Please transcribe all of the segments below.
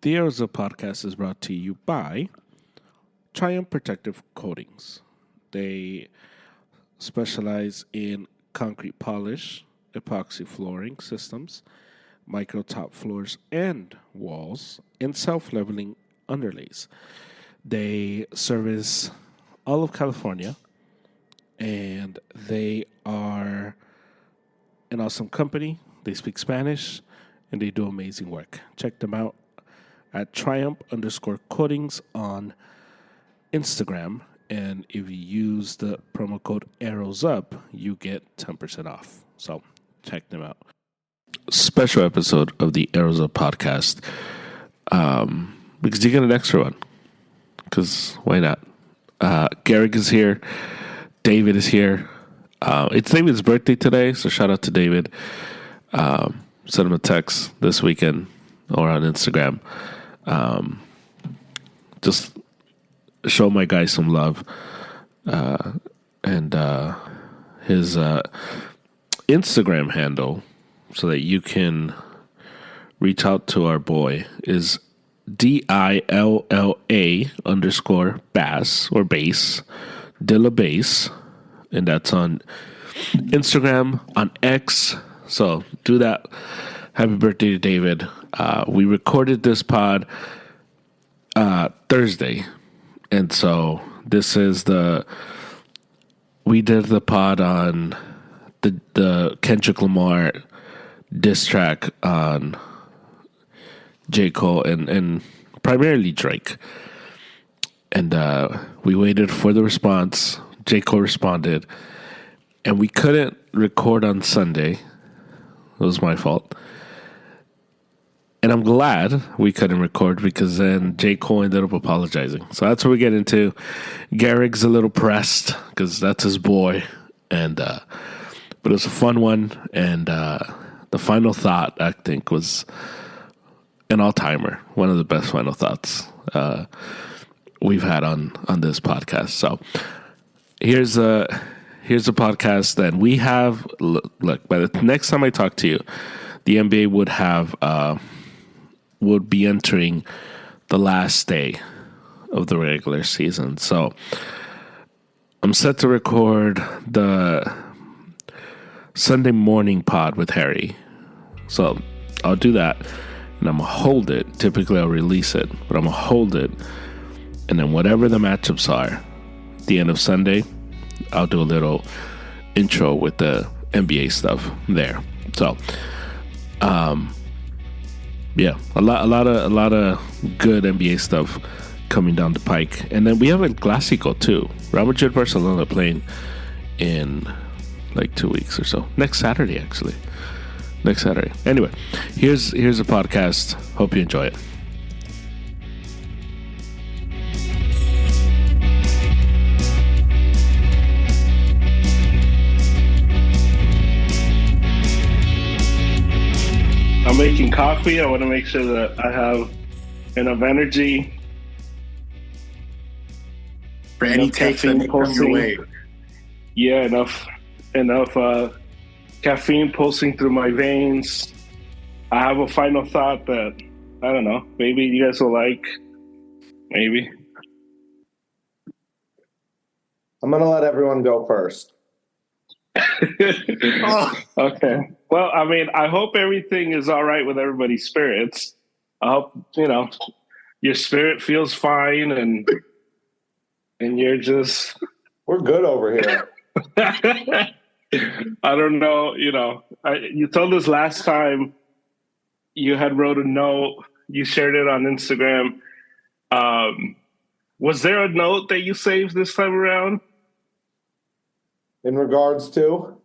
The Arizona podcast is brought to you by Triumph Protective Coatings. They specialize in concrete polish, epoxy flooring systems, micro top floors and walls, and self-leveling underlays. They service all of California, and they are an awesome company. They speak Spanish, and they do amazing work. Check them out at Triumph_coatings on Instagram. And if you use the promo code ArrowsUp, you get 10% off. So check them out. Special episode of the Arrows Up podcast, because you get an extra one. Because why not? Gehrig is here. David is here. It's David's birthday today, so shout out to David. Send him a text this weekend or on Instagram. Just show my guy some love. And his Instagram handle, so that you can reach out to our boy, is DILLA_bass or bass, Dilla Bass. And that's on Instagram, on X. So do that. Happy birthday to David. We recorded this pod Thursday. And so this is we did the pod on the Kendrick Lamar diss track on JCole and primarily Drake. And we waited for the response. JCole responded, and we couldn't record on Sunday. It was my fault. And I'm glad we couldn't record, because then JCole ended up apologizing. So that's what we get into. Gehrig's a little pressed because that's his boy. And but it was a fun one. And the final thought, I think, was an all-timer. One of the best final thoughts we've had on this podcast. So here's a podcast that we have. Look, by the next time I talk to you, the NBA would be entering the last day of the regular season. So I'm set to record the Sunday morning pod with Harry. So I'll do that, and I'm going to hold it. Typically I'll release it, but I'm going to hold it. And then whatever the matchups are, at the end of Sunday, I'll do a little intro with the NBA stuff there. So, yeah, a lot of good NBA stuff coming down the pike. And then we have a Clásico too. Real Madrid Barcelona playing in like 2 weeks or so. Next Saturday, actually. Next Saturday. Anyway, here's a podcast. Hope you enjoy it. I'm making coffee. I want to make sure that I have enough energy for any takes that come your way. Yeah, enough caffeine pulsing through my veins. I have a final thought that, I don't know, maybe you guys will like. Maybe. I'm going to let everyone go first. Okay. Well, I mean, I hope everything is all right with everybody's spirits. I hope, your spirit feels fine and you're just... We're good over here. I don't know, you told us last time you had wrote a note, you shared it on Instagram. Was there a note that you saved this time around? In regards to?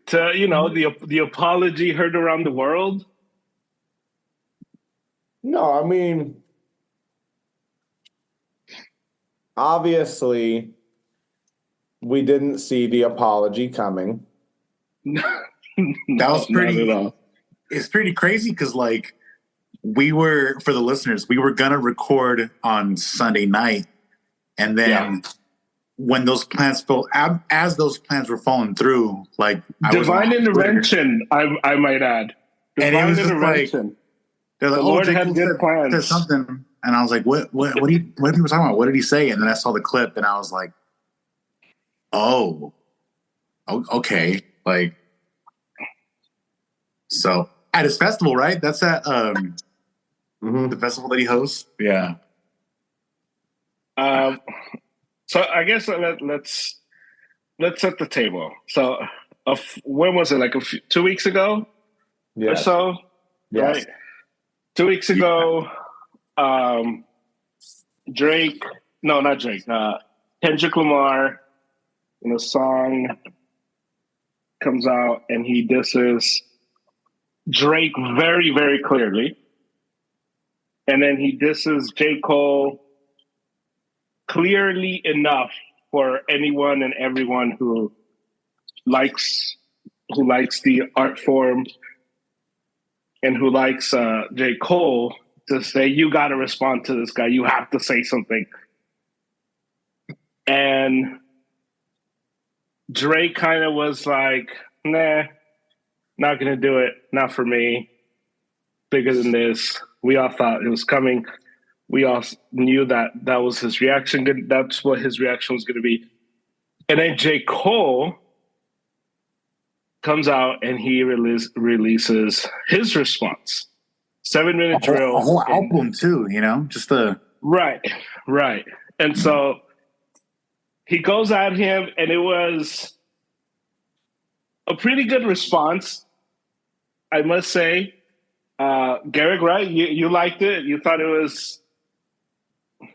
The apology heard around the world? No, I mean, obviously, we didn't see the apology coming. That was pretty. It's pretty crazy because, like, for the listeners, we were gonna record on Sunday night, and then when those plans as those plans were falling through, like divine intervention, I might add. Divine intervention. They're like, The "Oh, Lord J. had Cole good said plans." something," and I was like, what are people talking about? What did he say?" And then I saw the clip, and I was like, "Oh, okay." Like, so at his festival, right? That's at the festival that he hosts. Yeah. So I guess let's set the table. So when was it? Like 2 weeks ago or so? Yes. Right. 2 weeks ago, Drake. No, not Drake. Kendrick Lamar, in a song comes out and he disses Drake very, very clearly. And then he disses J. Cole clearly enough for anyone and everyone who likes the art form and who likes J. Cole to say, you got to respond to this guy. You have to say something. And Drake kind of was like, nah, not going to do it. Not for me. Bigger than this. We all thought it was coming. We all knew that was his reaction. That's what his reaction was going to be. And then J. Cole comes out and he releases his response. 7-minute drill. A whole album too, just a... Right. And so he goes at him and it was a pretty good response, I must say. Gehrig, right? You liked it? You thought it was...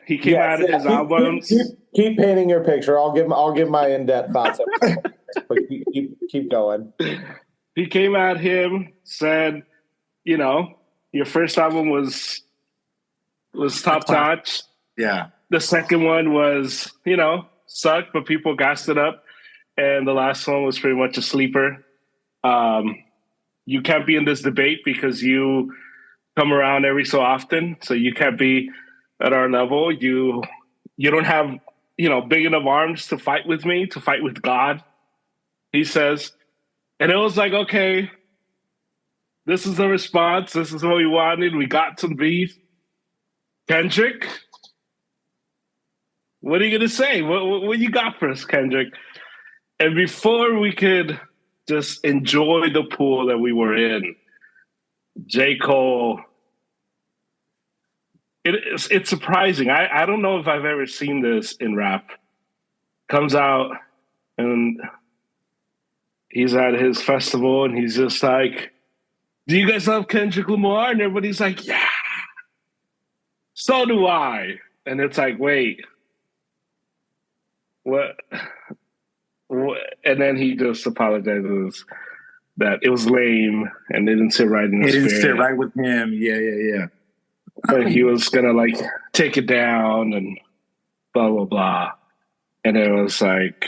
He came out of his albums. Keep painting your picture. I'll give my in-depth thoughts. But keep going. He came at him, said, your first album was top notch. Yeah. The second one was, sucked, but people gassed it up. And the last one was pretty much a sleeper. You can't be in this debate because you come around every so often, so you can't be at our level. You don't have, big enough arms to fight with me, to fight with God, he says. And it was like, okay, this is the response. This is what we wanted. We got some beef. Kendrick, what are you going to say? What you got for us, Kendrick? And before we could just enjoy the pool that we were in, J. Cole, it's surprising. I don't know if I've ever seen this in rap. Comes out and he's at his festival and he's just like, do you guys love Kendrick Lamar? And everybody's like, yeah, so do I. And it's like, wait, what? And then he just apologizes that it was lame and it didn't sit right in his spirit. It didn't sit right with him. Yeah. But he was going to take it down and blah, blah, blah. And it was like,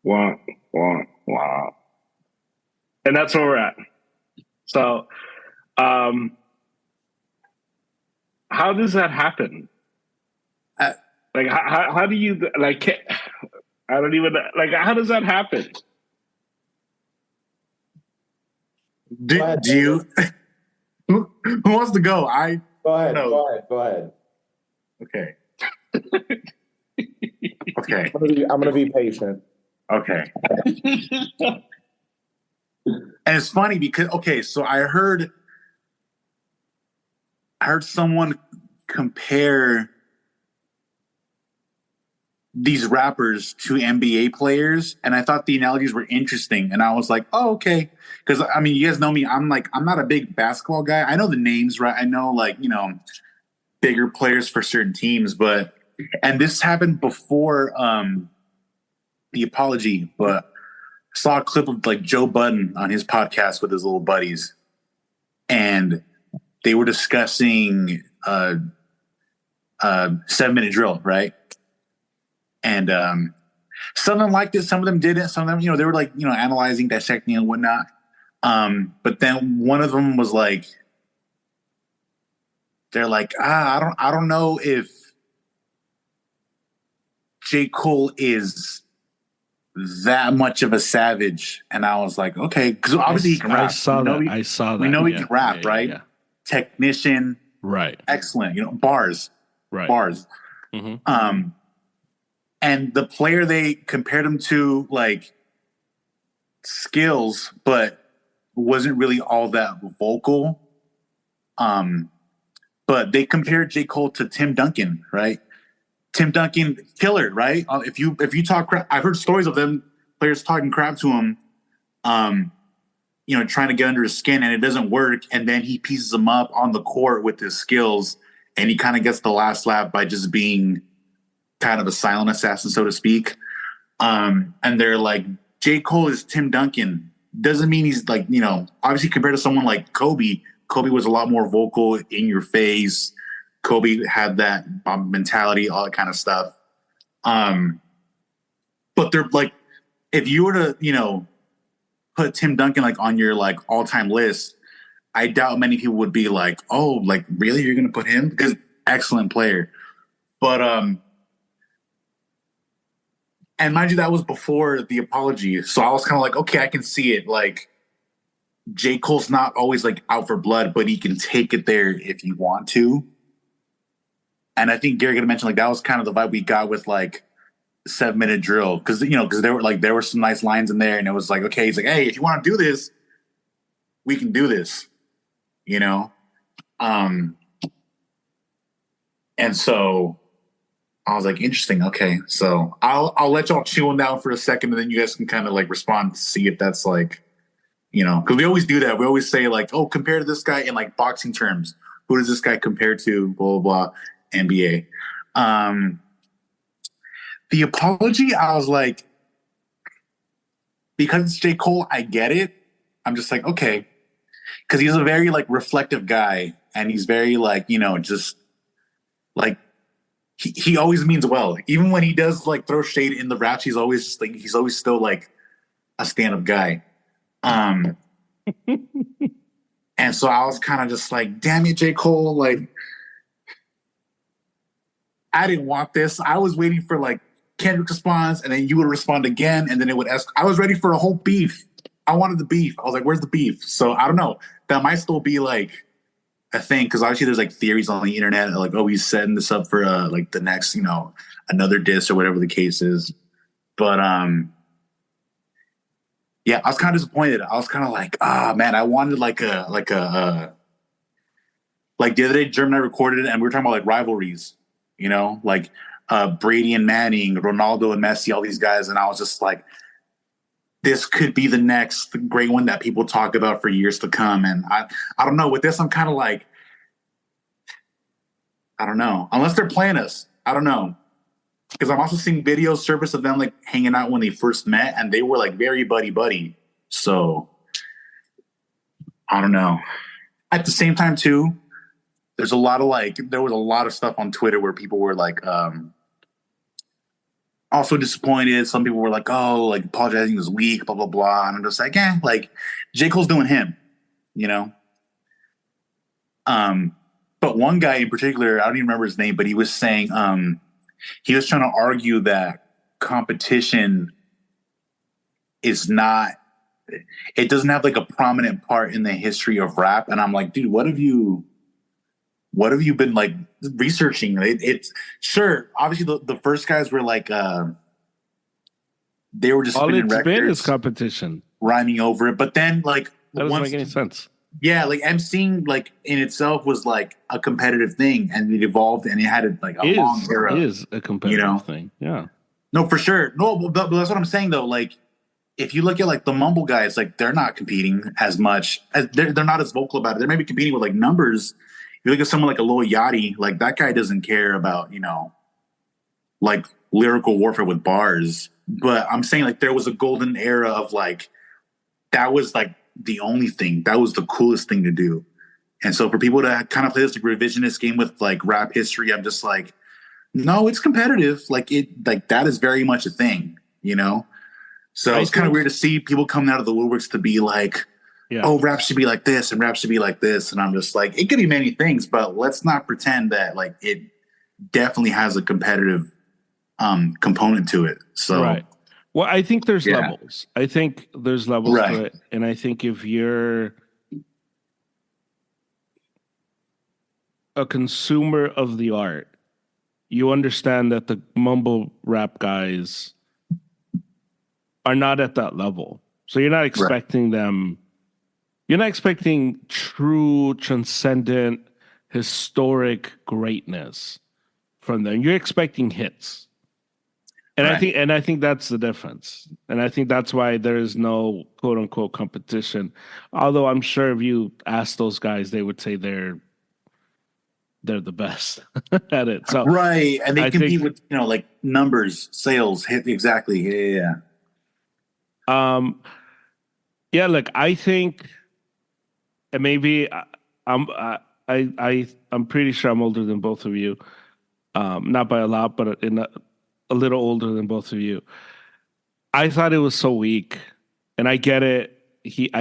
wah, wah, wah. And that's where we're at. So, how does that happen? How do you, I don't even, how does that happen? Do you, who wants to go? Go ahead. Okay. Okay. I'm gonna be patient. Okay. And it's funny because, so I heard someone compare these rappers to NBA players, and I thought the analogies were interesting, and I was like, oh, okay. Because, you guys know me, I'm not a big basketball guy. I know the names, right? I know, bigger players for certain teams, and this happened before the apology, but I saw a clip of Joe Budden on his podcast with his little buddies, and they were discussing 7-minute drill, right? And some of them liked it, some of them didn't. Some of them, they were analyzing, dissecting, and whatnot. But then one of them was they're like, I don't know if J. Cole is that much of a savage. And I was like, okay, because obviously he can rap. I saw that. We know he can rap, right? Yeah. technician, Right. excellent. You know, bars. Mm-hmm. And the player they compared him to, like, skills, but wasn't really all that vocal. But they compared JCole to Tim Duncan, right? Tim Duncan, killer, right? If you talk crap, I've heard stories of them players talking crap to him, trying to get under his skin, and it doesn't work. And then he pieces them up on the court with his skills, and he kind of gets the last laugh by just being kind of a silent assassin, so to speak. And they're like, JCole is Tim Duncan. Doesn't mean he's like, obviously compared to someone like Kobe. Kobe was a lot more vocal, in your face. Kobe had that mentality, all that kind of stuff. But they're like, if you were to, put Tim Duncan like on your like all-time list, I doubt many people would be like, oh, like really, you're gonna put him? Because excellent player. But and mind you, that was before the apology. So I was kind of like, okay, I can see it. Like, JCole's not always like out for blood, but he can take it there if you want to. And I think Gehrig had mentioned like that was kind of the vibe we got with like 7-minute drill. Cause there were some nice lines in there, and it was like, okay, he's like, hey, if you want to do this, we can do this, And so I was like, interesting. Okay. So I'll let y'all chew on down for a second, and then you guys can kind of like respond to see if that's like, because we always do that. We always say like, oh, compare to this guy in like boxing terms. Who does this guy compare to? Blah, blah, blah. NBA. The apology, I was like, because it's JCole, I get it. I'm just like, okay. Because he's a very like reflective guy, and he's very like, just like, he always means well. Even when he does like throw shade in the raps, he's always still like a stand-up guy. And so I was kind of just like, damn it, JCole, like, I didn't want this. I was waiting for like Kendrick response, and then you would respond again, and then it would ask. I was ready for a whole beef. I wanted the beef. I was like, where's the beef? So I don't know. That might still be like a thing, because obviously there's like theories on the internet like, oh, he's setting this up for like the next, another diss or whatever the case is. But yeah, I was kind of disappointed. I was kind of like, man, I wanted like the other day, German and I recorded it, and we were talking about like rivalries, like Brady and Manning, Ronaldo and Messi, all these guys, and I was just like, this could be the next great one that people talk about for years to come. And I don't know. With this, I'm kind of like, I don't know. Unless they're playing us, I don't know. Because I'm also seeing videos surface of them like hanging out when they first met, and they were like very buddy. So I don't know. At the same time, too, there was a lot of stuff on Twitter where people were like, also disappointed. Some people were like, oh, like apologizing was weak, blah, blah, blah. And I'm just like, like JCole's doing him, But one guy in particular, I don't even remember his name, but he was saying, he was trying to argue that competition is not, it doesn't have like a prominent part in the history of rap. And I'm like, dude, what have you been like researching? It's sure. Obviously the first guys were like, they were just all spinning it's records, been is competition, rhyming over it. But then like, that doesn't make any sense. Yeah. Like emceeing like in itself was like a competitive thing, and it evolved, and it had like a long era. Is a competitive thing. Yeah. No, for sure. No, but that's what I'm saying though. Like, if you look at like the mumble guys, like they're not competing as much as they're not as vocal about it. They're maybe competing with like numbers. You look at someone like a Lil Yachty, like that guy doesn't care about, like lyrical warfare with bars. But I'm saying like there was a golden era of like, that was like the only thing, that was the coolest thing to do. And so for people to kind of play this like revisionist game with like rap history, I'm just like, no, it's competitive. Like that is very much a thing, So it's kind of weird to see people coming out of the woodworks to be like, oh, rap should be like this and rap should be like this. And I'm just like, it could be many things, but let's not pretend that like it definitely has a competitive component to it. So, right. Well, I think there's levels. I think there's levels to it. And I think if you're a consumer of the art, you understand that the mumble rap guys are not at that level. So you're not expecting them. You're not expecting true, transcendent, historic greatness from them. You're expecting hits. And I think that's the difference. And I think that's why there is no quote unquote competition. Although I'm sure if you ask those guys, they would say they're the best at it. So right. And they compete with, like numbers, sales, hit exactly. Yeah. Look, I think, and maybe I'm pretty sure I'm older than both of you. Not by a lot, but a little older than both of you. I thought it was so weak, and I get it. He's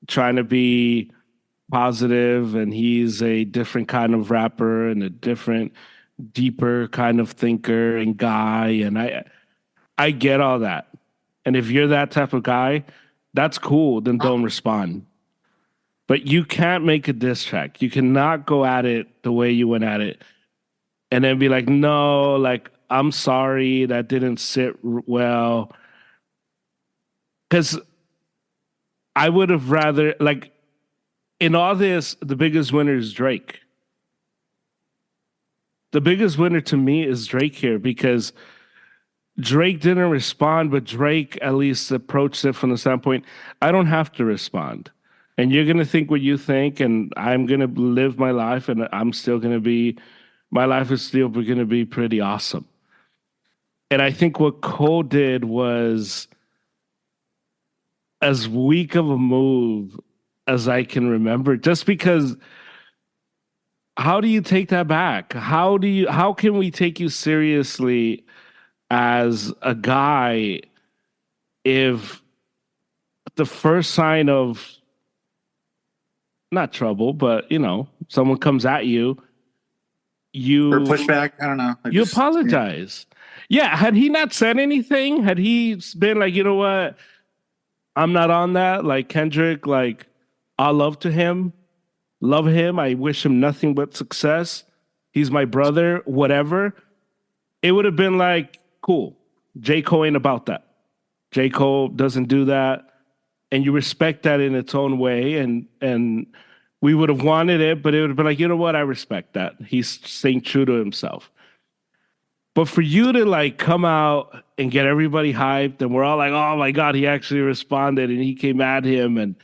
trying to be positive, and he's a different kind of rapper and a different, deeper kind of thinker and guy, and I get all that. And if you're that type of guy, that's cool. Then don't respond. But you can't make a diss track. You cannot go at it the way you went at it, and then be like, no, like, I'm sorry, that didn't sit well. Because I would have rather, like, in all this, the biggest winner is Drake. The biggest winner to me is Drake here, because Drake didn't respond, but Drake at least approached it from the standpoint, I don't have to respond. And you're going to think what you think, and I'm going to live my life, and my life is still going to be pretty awesome. And I think what Cole did was as weak of a move as I can remember, just because how do you take that back? How can we take you seriously as a guy if the first sign of not trouble, but someone comes at you, or pushback? I don't know. You apologize. Yeah, had he not said anything, had he been like, you know what, I'm not on that, like Kendrick, like, all love to him, love him, I wish him nothing but success, he's my brother, whatever, it would have been like, cool. JCole ain't about that. JCole doesn't do that, and you respect that in its own way, and we would have wanted it, but it would have been like, you know what, I respect that. He's staying true to himself. But for you to like come out and get everybody hyped, and we're all like, "Oh my God, he actually responded and he came at him," and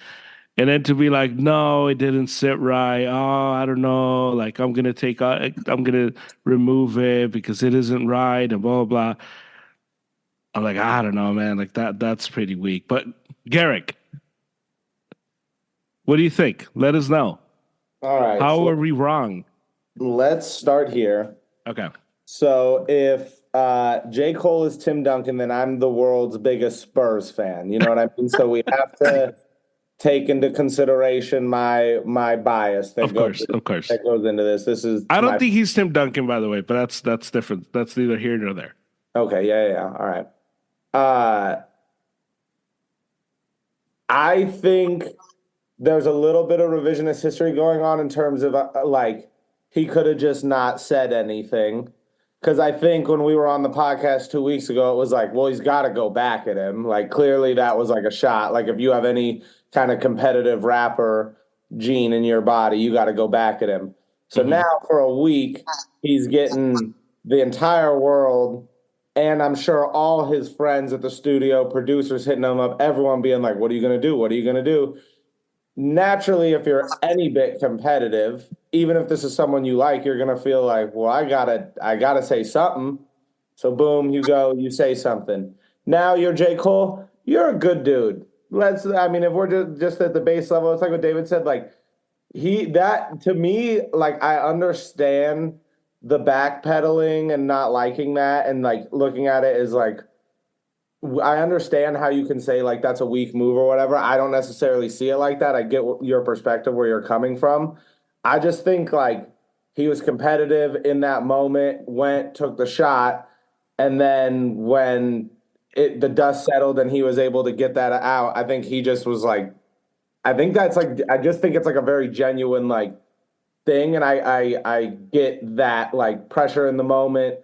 then to be like, "No, it didn't sit right. Oh, I don't know. Like I'm gonna remove it because it isn't right," and blah blah blah. I'm like, I don't know, man. Like that's pretty weak. But Gehrig, what do you think? Let us know. All right. How are we wrong? Let's start here. Okay. So if JCole is Tim Duncan, then I'm the world's biggest Spurs fan. You know what I mean? So we have to take into consideration my bias that goes into this. I don't think he's Tim Duncan, by the way, but that's different. That's neither here nor there. Okay, yeah. All right. I think there's a little bit of revisionist history going on in terms of like he could have just not said anything. Because I think when we were on the podcast 2 weeks ago, it was like, well, he's got to go back at him. Like, clearly that was like a shot. Like, if you have any kind of competitive rapper gene in your body, you got to go back at him. So now for a week, he's getting the entire world, and I'm sure all his friends at the studio, producers hitting him up, everyone being like, what are you going to do? What are you going to do? Naturally, if you're any bit competitive, even if this is someone you like, you're going to feel like, well, I gotta say something. So boom, you say something. Now you're JCole, you're a good dude. If we're just at the base level, it's like what David said, like to me, like I understand the backpedaling and not liking that and like looking at it as like, I understand how you can say like that's a weak move or whatever. I don't necessarily see it like that. I get your perspective where you're coming from. I just think like he was competitive in that moment, took the shot, and then when the dust settled and he was able to get that out, I think he just was like I think that's like, I just think it's like a very genuine like thing. And I get that like pressure in the moment,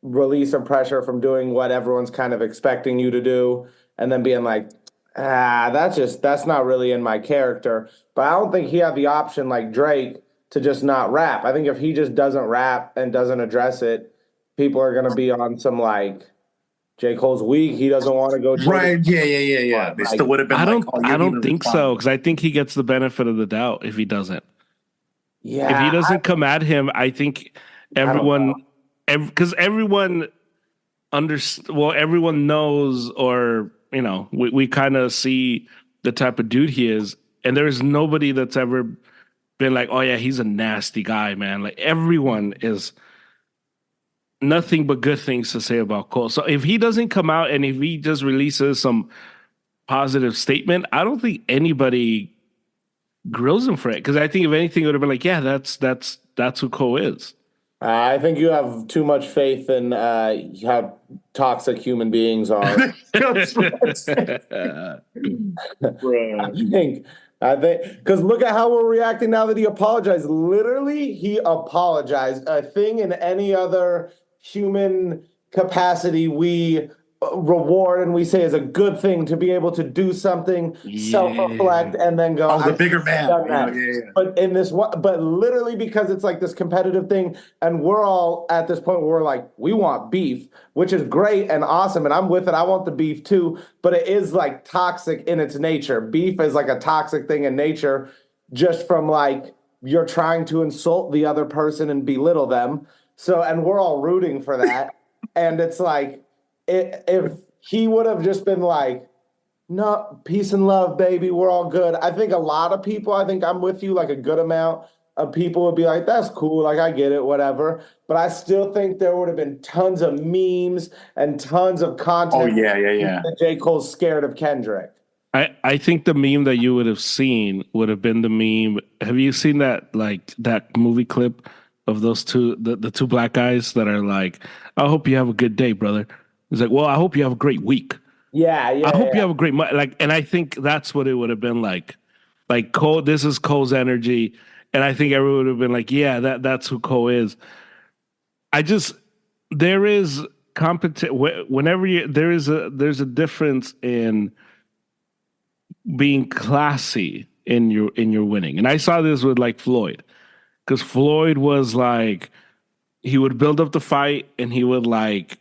release of pressure from doing what everyone's kind of expecting you to do, and then being like, that's not really in my character. But I don't think he had the option like Drake to just not rap. I think if he just doesn't rap and doesn't address it, people are going to be on some like JCole's weak. He doesn't want to go right. Yeah. They still would have been I don't think so, because I think he gets the benefit of the doubt if he doesn't. Yeah. If he doesn't come at him, I think everyone, because everyone everyone knows, or we kind of see the type of dude he is, and there's nobody that's ever been like, oh yeah, he's a nasty guy, man. Like everyone is nothing but good things to say about Cole. So if he doesn't come out and if he just releases some positive statement, I don't think anybody grills him for it. Because I think if anything, it would have been like, yeah, that's who Cole is. I think you have too much faith in how toxic human beings are. I think because look at how we're reacting now that he apologized. Literally, he apologized. A thing in any other human capacity we reward and we say is a good thing to be able to do something, self-reflect, and then go. I was a bigger man. But in this one, but literally because it's like this competitive thing, and we're all at this point where we're like, we want beef, which is great and awesome, and I'm with it. I want the beef too, but it is like toxic in its nature. Beef is like a toxic thing in nature, just from like you're trying to insult the other person and belittle them. So, and we're all rooting for that, and it's like. If he would have just been like, no, peace and love, baby, we're all good. I think a lot of people, I think I'm with you, like a good amount of people would be like, that's cool, like I get it, whatever. But I still think there would have been tons of memes and tons of content. Oh, yeah. That J. Cole's scared of Kendrick. I think the meme that you would have seen would have been the meme. Have you seen that movie clip of those two, the two black guys that are like, I hope you have a good day, brother. He's like, well, I hope you have a great week. Yeah. I hope you have a great and I think that's what it would have been like. Like Cole, this is Cole's energy, and I think everyone would have been like, yeah, that's who Cole is. There is competition. Whenever there's a difference in being classy in your winning, and I saw this with like Floyd, because Floyd was like, he would build up the fight and he would like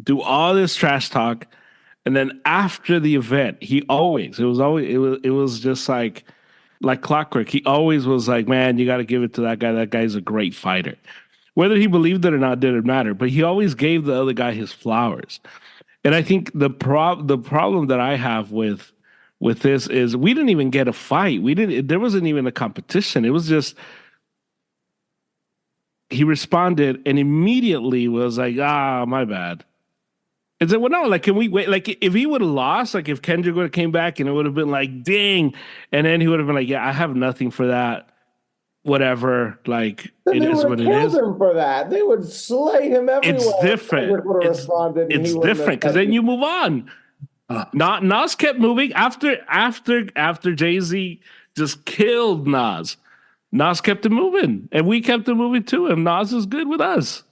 do all this trash talk, and then after the event, it was just like clockwork. He always was like, man, you got to give it to that guy. That guy's a great fighter. Whether he believed it or not didn't matter, but he always gave the other guy his flowers. And I think the problem that I have with this is we didn't even get a fight. There wasn't even a competition. It was just he responded and immediately was like, my bad. It's like, well, no, like, can we wait? Like, if he would have lost, like, if Kendrick would have came back and it would have been like, dang. And then he would have been like, yeah, I have nothing for that. Whatever. Like, then it is what it is. Him for that. They would slay him everywhere. It's different. It's different because then you move on. Nas kept moving after Jay-Z just killed Nas. Nas kept it moving, and we kept it moving too. And Nas is good with us.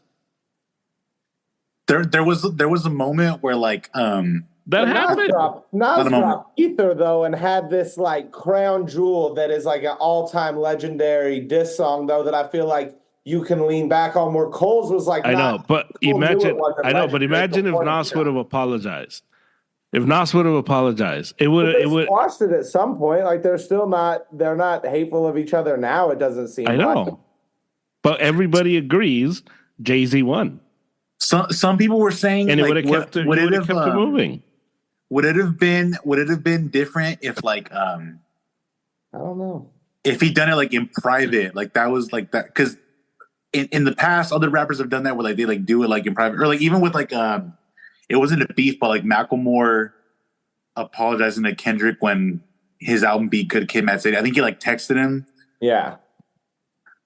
There was a moment where like that happened. Nas dropped Ether though, and had this like crown jewel that is like an all-time legendary diss song though that I feel like you can lean back on. Where Cole's was like, I know, but imagine if Nas would have apologized. If Nas would have apologized, it would squashed it at some point. Like they're not hateful of each other now. It doesn't seem. I know, like. But everybody agrees Jay-Z won. Some people were saying, and it like, would have kept it moving. Would it have been different if like I don't know, if he'd done it like in private, like that was like that, because in the past other rappers have done that where like they like do it like in private, or like even with like it wasn't a beef, but like Macklemore apologizing to Kendrick when his album Be Good came out. I think he like texted him. Yeah.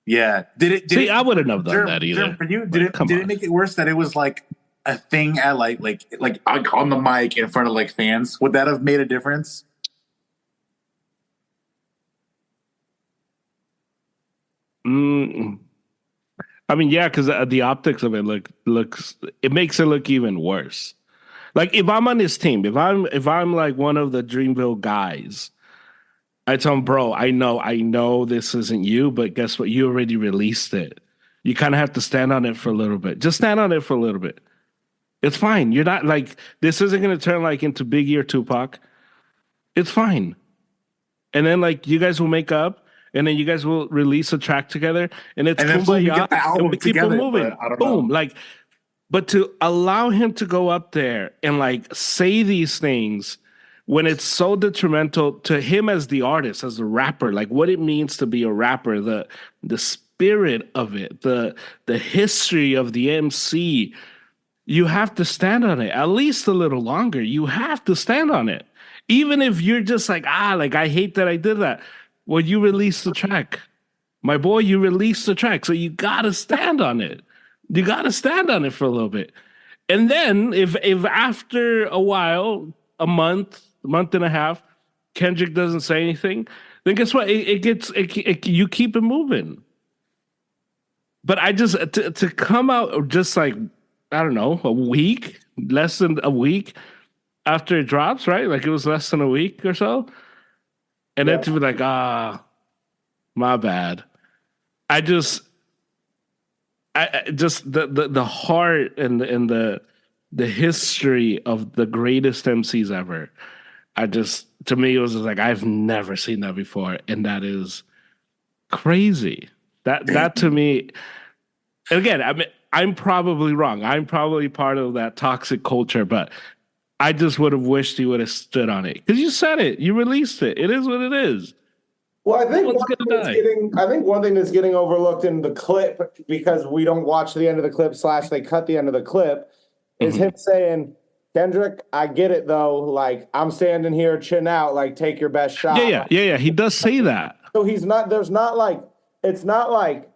Yeah. I wouldn't have done that either. For you, did it make it worse that it was like a thing at like on the mic in front of like fans? Would that have made a difference? Mm, I mean, yeah, because the optics of it looks it makes it look even worse. Like if I'm on his team, if I'm like one of the Dreamville guys, I tell him, bro, I know this isn't you, but guess what? You already released it. You kind of have to stand on it for a little bit. Just stand on it for a little bit. It's fine. You're not like this isn't going to turn like into Biggie or Tupac. It's fine. And then like you guys will make up, and then you guys will release a track together, and it's And then boom, we kumbaya, get the album and we keep it together. moving. But I don't Boom, know. like, but to allow him to go up there and like say these things when it's so detrimental to him as the artist, as a rapper, like what it means to be a rapper, the spirit of it, the history of the MC, you have to stand on it at least a little longer. You have to stand on it. Even if you're just like, like I hate that I did that. Well, you released the track. My boy, you released the track. So you gotta stand on it. You gotta stand on it for a little bit. And then if after a while, a month and a half, Kendrick doesn't say anything, then guess what? You keep it moving. But I just to come out just like I don't know, a week, less than a week after it drops, right? Like it was less than a week or so. And then to be like, my bad. I just the heart and the history of the greatest MCs ever. To me it was just like I've never seen that before, and that is crazy. That to me, and again, I mean, I'm probably wrong. I'm probably part of that toxic culture, but I just would have wished you would have stood on it because you said it, you released it. It is what it is. Well, I think one thing that's getting overlooked in the clip because we don't watch the end of the clip / they cut the end of the clip is him saying, Kendrick, I get it though. Like I'm standing here, chin out, like take your best shot. Yeah. He does say that. So it's not like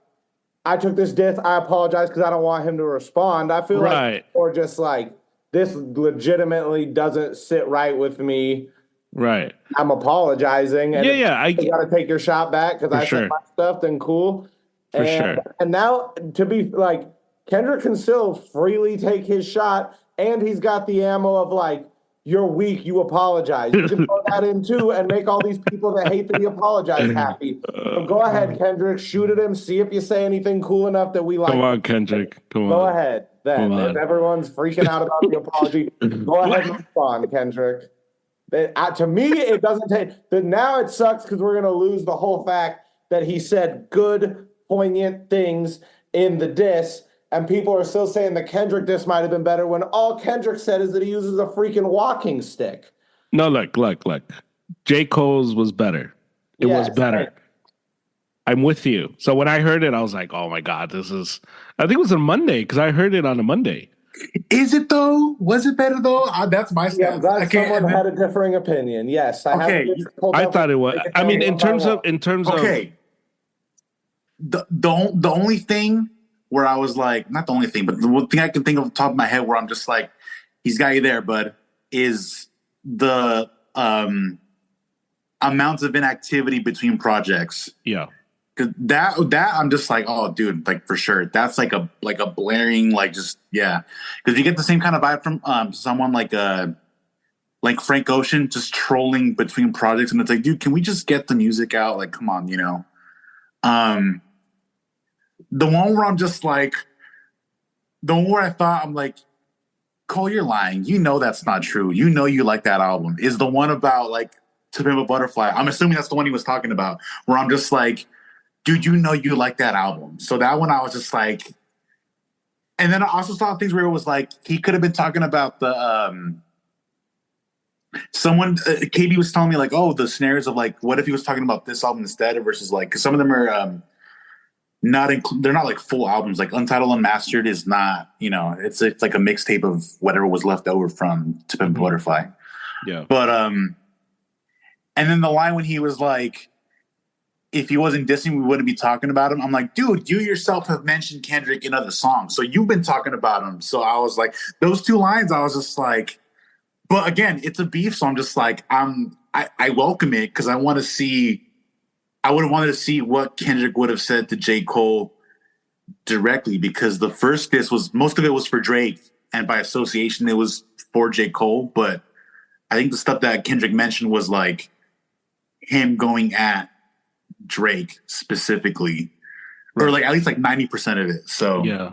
I took this diss, I apologize because I don't want him to respond. I feel like or just like this legitimately doesn't sit right with me. Right. I'm apologizing. And I got to take your shot back because I said my stuff, then cool. And now to be like, Kendrick can still freely take his shot, and he's got the ammo of like, you're weak, you apologize. You can throw that in too and make all these people that hate that he apologized happy. So go ahead, Kendrick, shoot at him, see if you say anything cool enough that we like. Come on, Kendrick. Go ahead. Then if everyone's freaking out about the apology, go ahead and respond, Kendrick. To me, it doesn't take. But now it sucks because we're going to lose the whole fact that he said good, poignant things in the diss, and people are still saying the Kendrick diss might have been better when all Kendrick said is that he uses a freaking walking stick. No, look. JCole's was better. It was better. Right. I'm with you. So when I heard it, I was like, oh my God, this is. I think it was a Monday because I heard it on a Monday. Is it though? Was it better though? That's my stance. Yeah, someone had a differing opinion. Yes, I thought it was. I mean, in terms of the only thing where I was like, not the only thing, but the one thing I can think of off the top of my head where I'm just like, he's got you there, bud, is the amounts of inactivity between projects. Yeah. That I'm just like, oh, dude, like for sure, that's like a blaring, like just because you get the same kind of vibe from someone like Frank Ocean just trolling between projects, and it's like, dude, can we just get the music out? Like, come on, you know. The one where I'm just like, the one where I thought I'm like, Cole, you're lying. You know that's not true. You know you like that album. Is the one about like To Pimp a Butterfly. I'm assuming that's the one he was talking about. Where I'm just like, dude, you know you like that album. So that one I was just like, and then I also saw things where it was like he could have been talking about the someone Katie was telling me like, oh, the snares of like, what if he was talking about this album instead versus like, because some of them are they're not like full albums. Like Untitled Unmastered is not, you know, it's like a mixtape of whatever was left over from To Pimp a Butterfly. Yeah. But and then the line when he was like, if he wasn't dissing, we wouldn't be talking about him. I'm like, dude, you yourself have mentioned Kendrick in other songs, so you've been talking about him. So I was like, those two lines, I was just like, but again, it's a beef, so I'm just like, I welcome it because I want to see I would have wanted to see what Kendrick would have said to J. Cole directly, because the first diss was, most of it was for Drake, and by association it was for J. Cole. But I think the stuff that Kendrick mentioned was like him going at Drake specifically, or like at least like 90% of it. So yeah.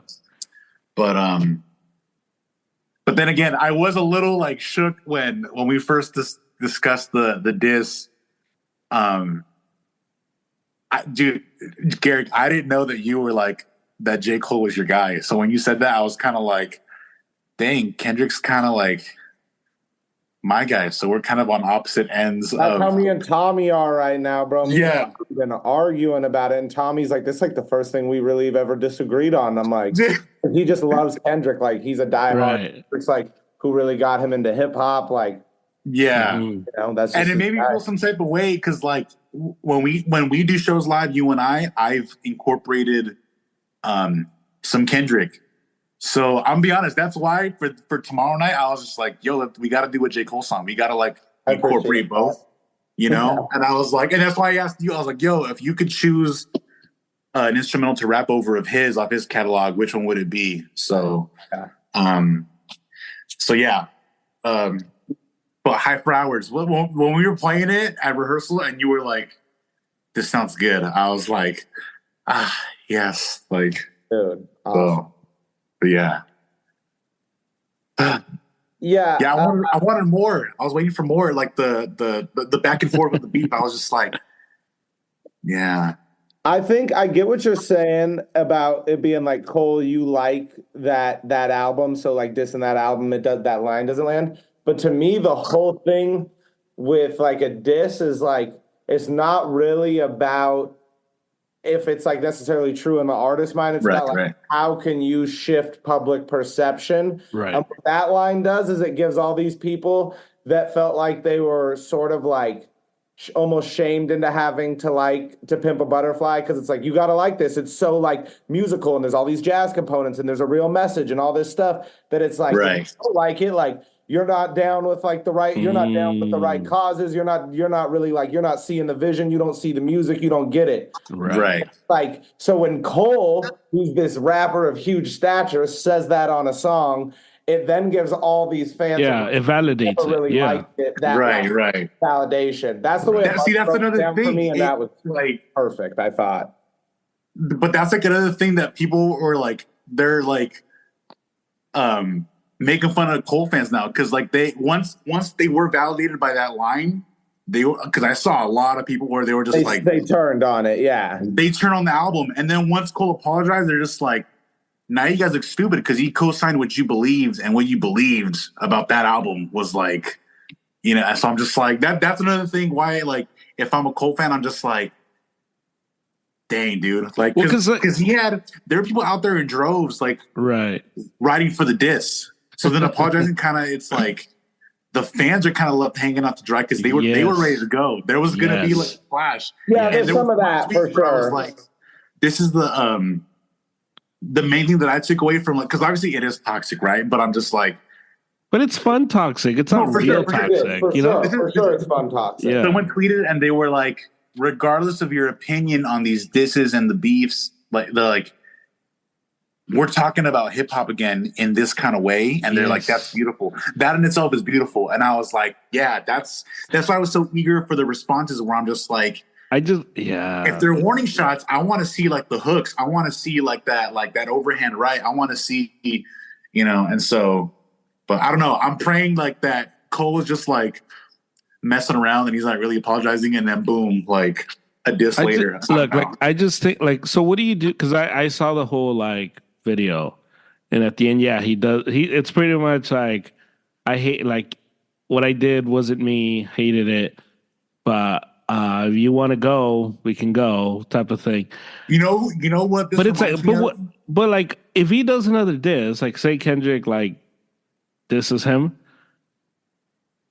But then again, I was a little like shook when we first discussed the diss. Dude, Gehrig, I didn't know that you were like that J. Cole was your guy. So when you said that, I was kind of like, dang, Kendrick's kind of like my guy. So we're kind of on opposite ends. That's how me and Tommy are right now, bro. Yeah. We've been arguing about it, and Tommy's like, this is like the first thing we really have ever disagreed on. I'm like, he just loves Kendrick. Like, he's a diehard. Right. It's like, who really got him into hip hop? Like, yeah. you know, that's just and it made me feel some type of way, because like when we do shows live, you and I've incorporated some Kendrick. So I'm gonna be honest, that's why for tomorrow night I was just like, yo, we got to do a J. Cole song. We got to like incorporate both, you know. And I was like, and that's why I asked you. I was like, yo, if you could choose an instrumental to rap over of his off his catalog, which one would it be? So, yeah. But High for Hours. When we were playing it at rehearsal, and you were like, "This sounds good," I was like, yes, like, dude. Awesome. But yeah. Yeah. I wanted more. I was waiting for more, like the back and forth with the beat. I was just like, yeah. I think I get what you're saying about it being like, Cole, you like that album, so like dissing that album, that line doesn't land. But to me, the whole thing with like a diss is like, it's not really about if it's like necessarily true in the artist's mind. It's about like, how can you shift public perception? Right. And what that line does is it gives all these people that felt like they were sort of like almost shamed into having to Pimp a Butterfly, because it's like, you got to like this. It's so like musical, and there's all these jazz components, and there's a real message and all this stuff, that it's like, if you don't like it, like, you're not down with like the right, you're not down with the right causes. You're not really like, you're not seeing the vision. You don't see the music. You don't get it. Right. Like, so when Cole, who's this rapper of huge stature, says that on a song, it then gives all these fans. Yeah, it validates really it. Yeah. liked it, that right. Validation. That's the way that's another thing for me, and that was like perfect, I thought. But that's like another thing that people were like, they're like, making fun of Cole fans now, because like they once they were validated by that line, because I saw a lot of people where they were just they turned on it. Yeah, they turned on the album, and then once Cole apologized, they're just like, now you guys look stupid because he co-signed what you believed, and what you believed about that album was like, you know. So I'm just like, that's another thing why, like, if I'm a Cole fan, I'm just like, dang, dude, like, because there are people out there in droves, like, writing for the diss. So then apologizing, kind of, it's like the fans are kind of left hanging out to dry, because they were ready to go. There was gonna be like a flash. Yeah, there's some of that for sure. I was like, this is the main thing that I took away from, like, because obviously it is toxic, right? But I'm just like, but it's fun toxic. It's not real toxic, you know. For sure, it's fun toxic. Yeah. Someone tweeted and they were like, regardless of your opinion on these disses and the beefs, like they're like, we're talking about hip hop again in this kind of way, and they're like, that's beautiful. That in itself is beautiful. And I was like, yeah, that's why I was so eager for the responses, where I'm just like, if they're warning shots, I want to see like the hooks. I want to see like that overhand right. I want to see, you know. And so, but I don't know. I'm praying like that Cole is just like messing around and he's not really apologizing, and then boom, like a diss later. I just think like, so what do you do? Because I saw the whole like video, and at the end, he does. It's pretty much like, I hate, like, what I did wasn't me, hated it, but if you want to go, we can go, type of thing. You know what? But it's like, but like, if he does another diss, like say Kendrick like disses him,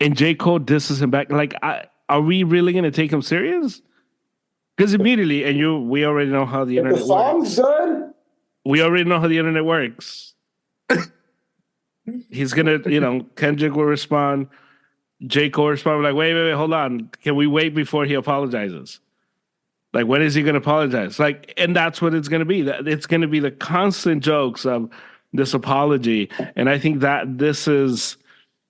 and J. Cole disses him back, like, are we really gonna take him serious? Because immediately, and we already know how the internet works. The song's good. We already know how the internet works. He's gonna, Kendrick will respond. J. Cole respond like, wait, hold on. Can we wait before he apologizes? Like, when is he going to apologize? Like, and that's what it's going to be. It's going to be the constant jokes of this apology. And I think that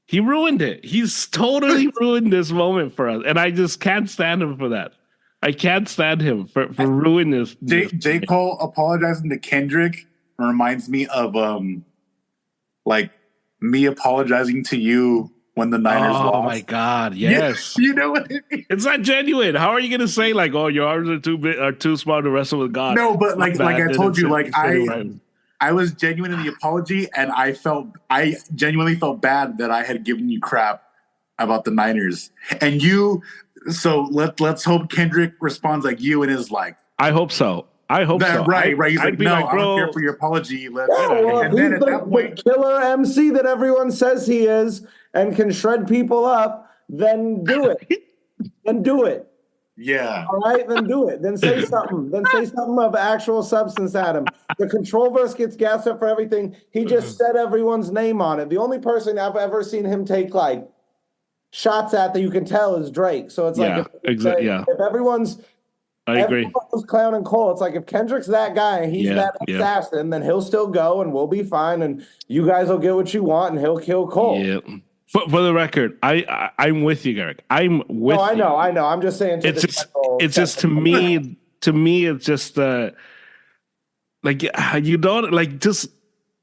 he ruined it. He's totally ruined this moment for us. And I just can't stand him for that. I can't stand him for ruining this. JCole apologizing to Kendrick reminds me of like me apologizing to you when the Niners lost. Oh my God! Yes, you know what I mean? It's not genuine. How are you going to say like, "Oh, your arms are too big, are too small to wrestle with God"? No, but like I told you, like I was genuine in the apology, and I genuinely felt bad that I had given you crap about the Niners, and you. So let's hope Kendrick responds like you and is like, I hope so. Right. He's like, no, like, I don't care for your apology. And then at that point, the killer MC that everyone says he is and can shred people up, then do it. Then do it. Yeah. All right, then do it. Then say something. Then say something of actual substance at him. The controverse gets gassed up for everything. He just said everyone's name on it. The only person I've ever seen him take like shots at that you can tell is Drake. So it's like if everyone's I agree. Everyone's clowning Cole. It's like if Kendrick's that guy and he's that assassin, then he'll still go and we'll be fine, and you guys will get what you want, and he'll kill Cole. Yeah. For the record, I'm with you, Gehrig. I'm with. I know. I'm just saying. It's just to me. It's just like you don't like just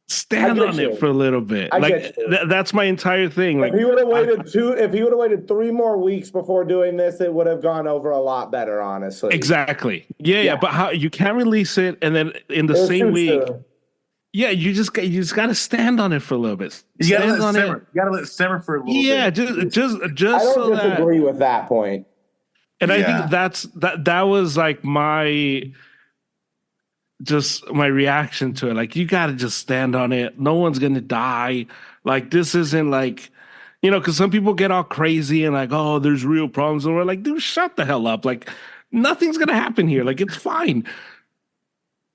stand on it for a little bit. Like that's my entire thing. Like if he would have waited 3 more weeks before doing this, it would have gone over a lot better, honestly. Exactly. Yeah. But how you can't release it and then in the same week. Yeah, you just got to stand on it for a little bit. You got to let it simmer. You got to let it simmer for a little bit. Yeah, just I don't disagree with that point. And I think that was like my reaction to it. Like, you got to just stand on it. No one's going to die. Like, this isn't like, because some people get all crazy and like, oh, there's real problems. And we're like, dude, shut the hell up. Like, nothing's going to happen here. Like, it's fine.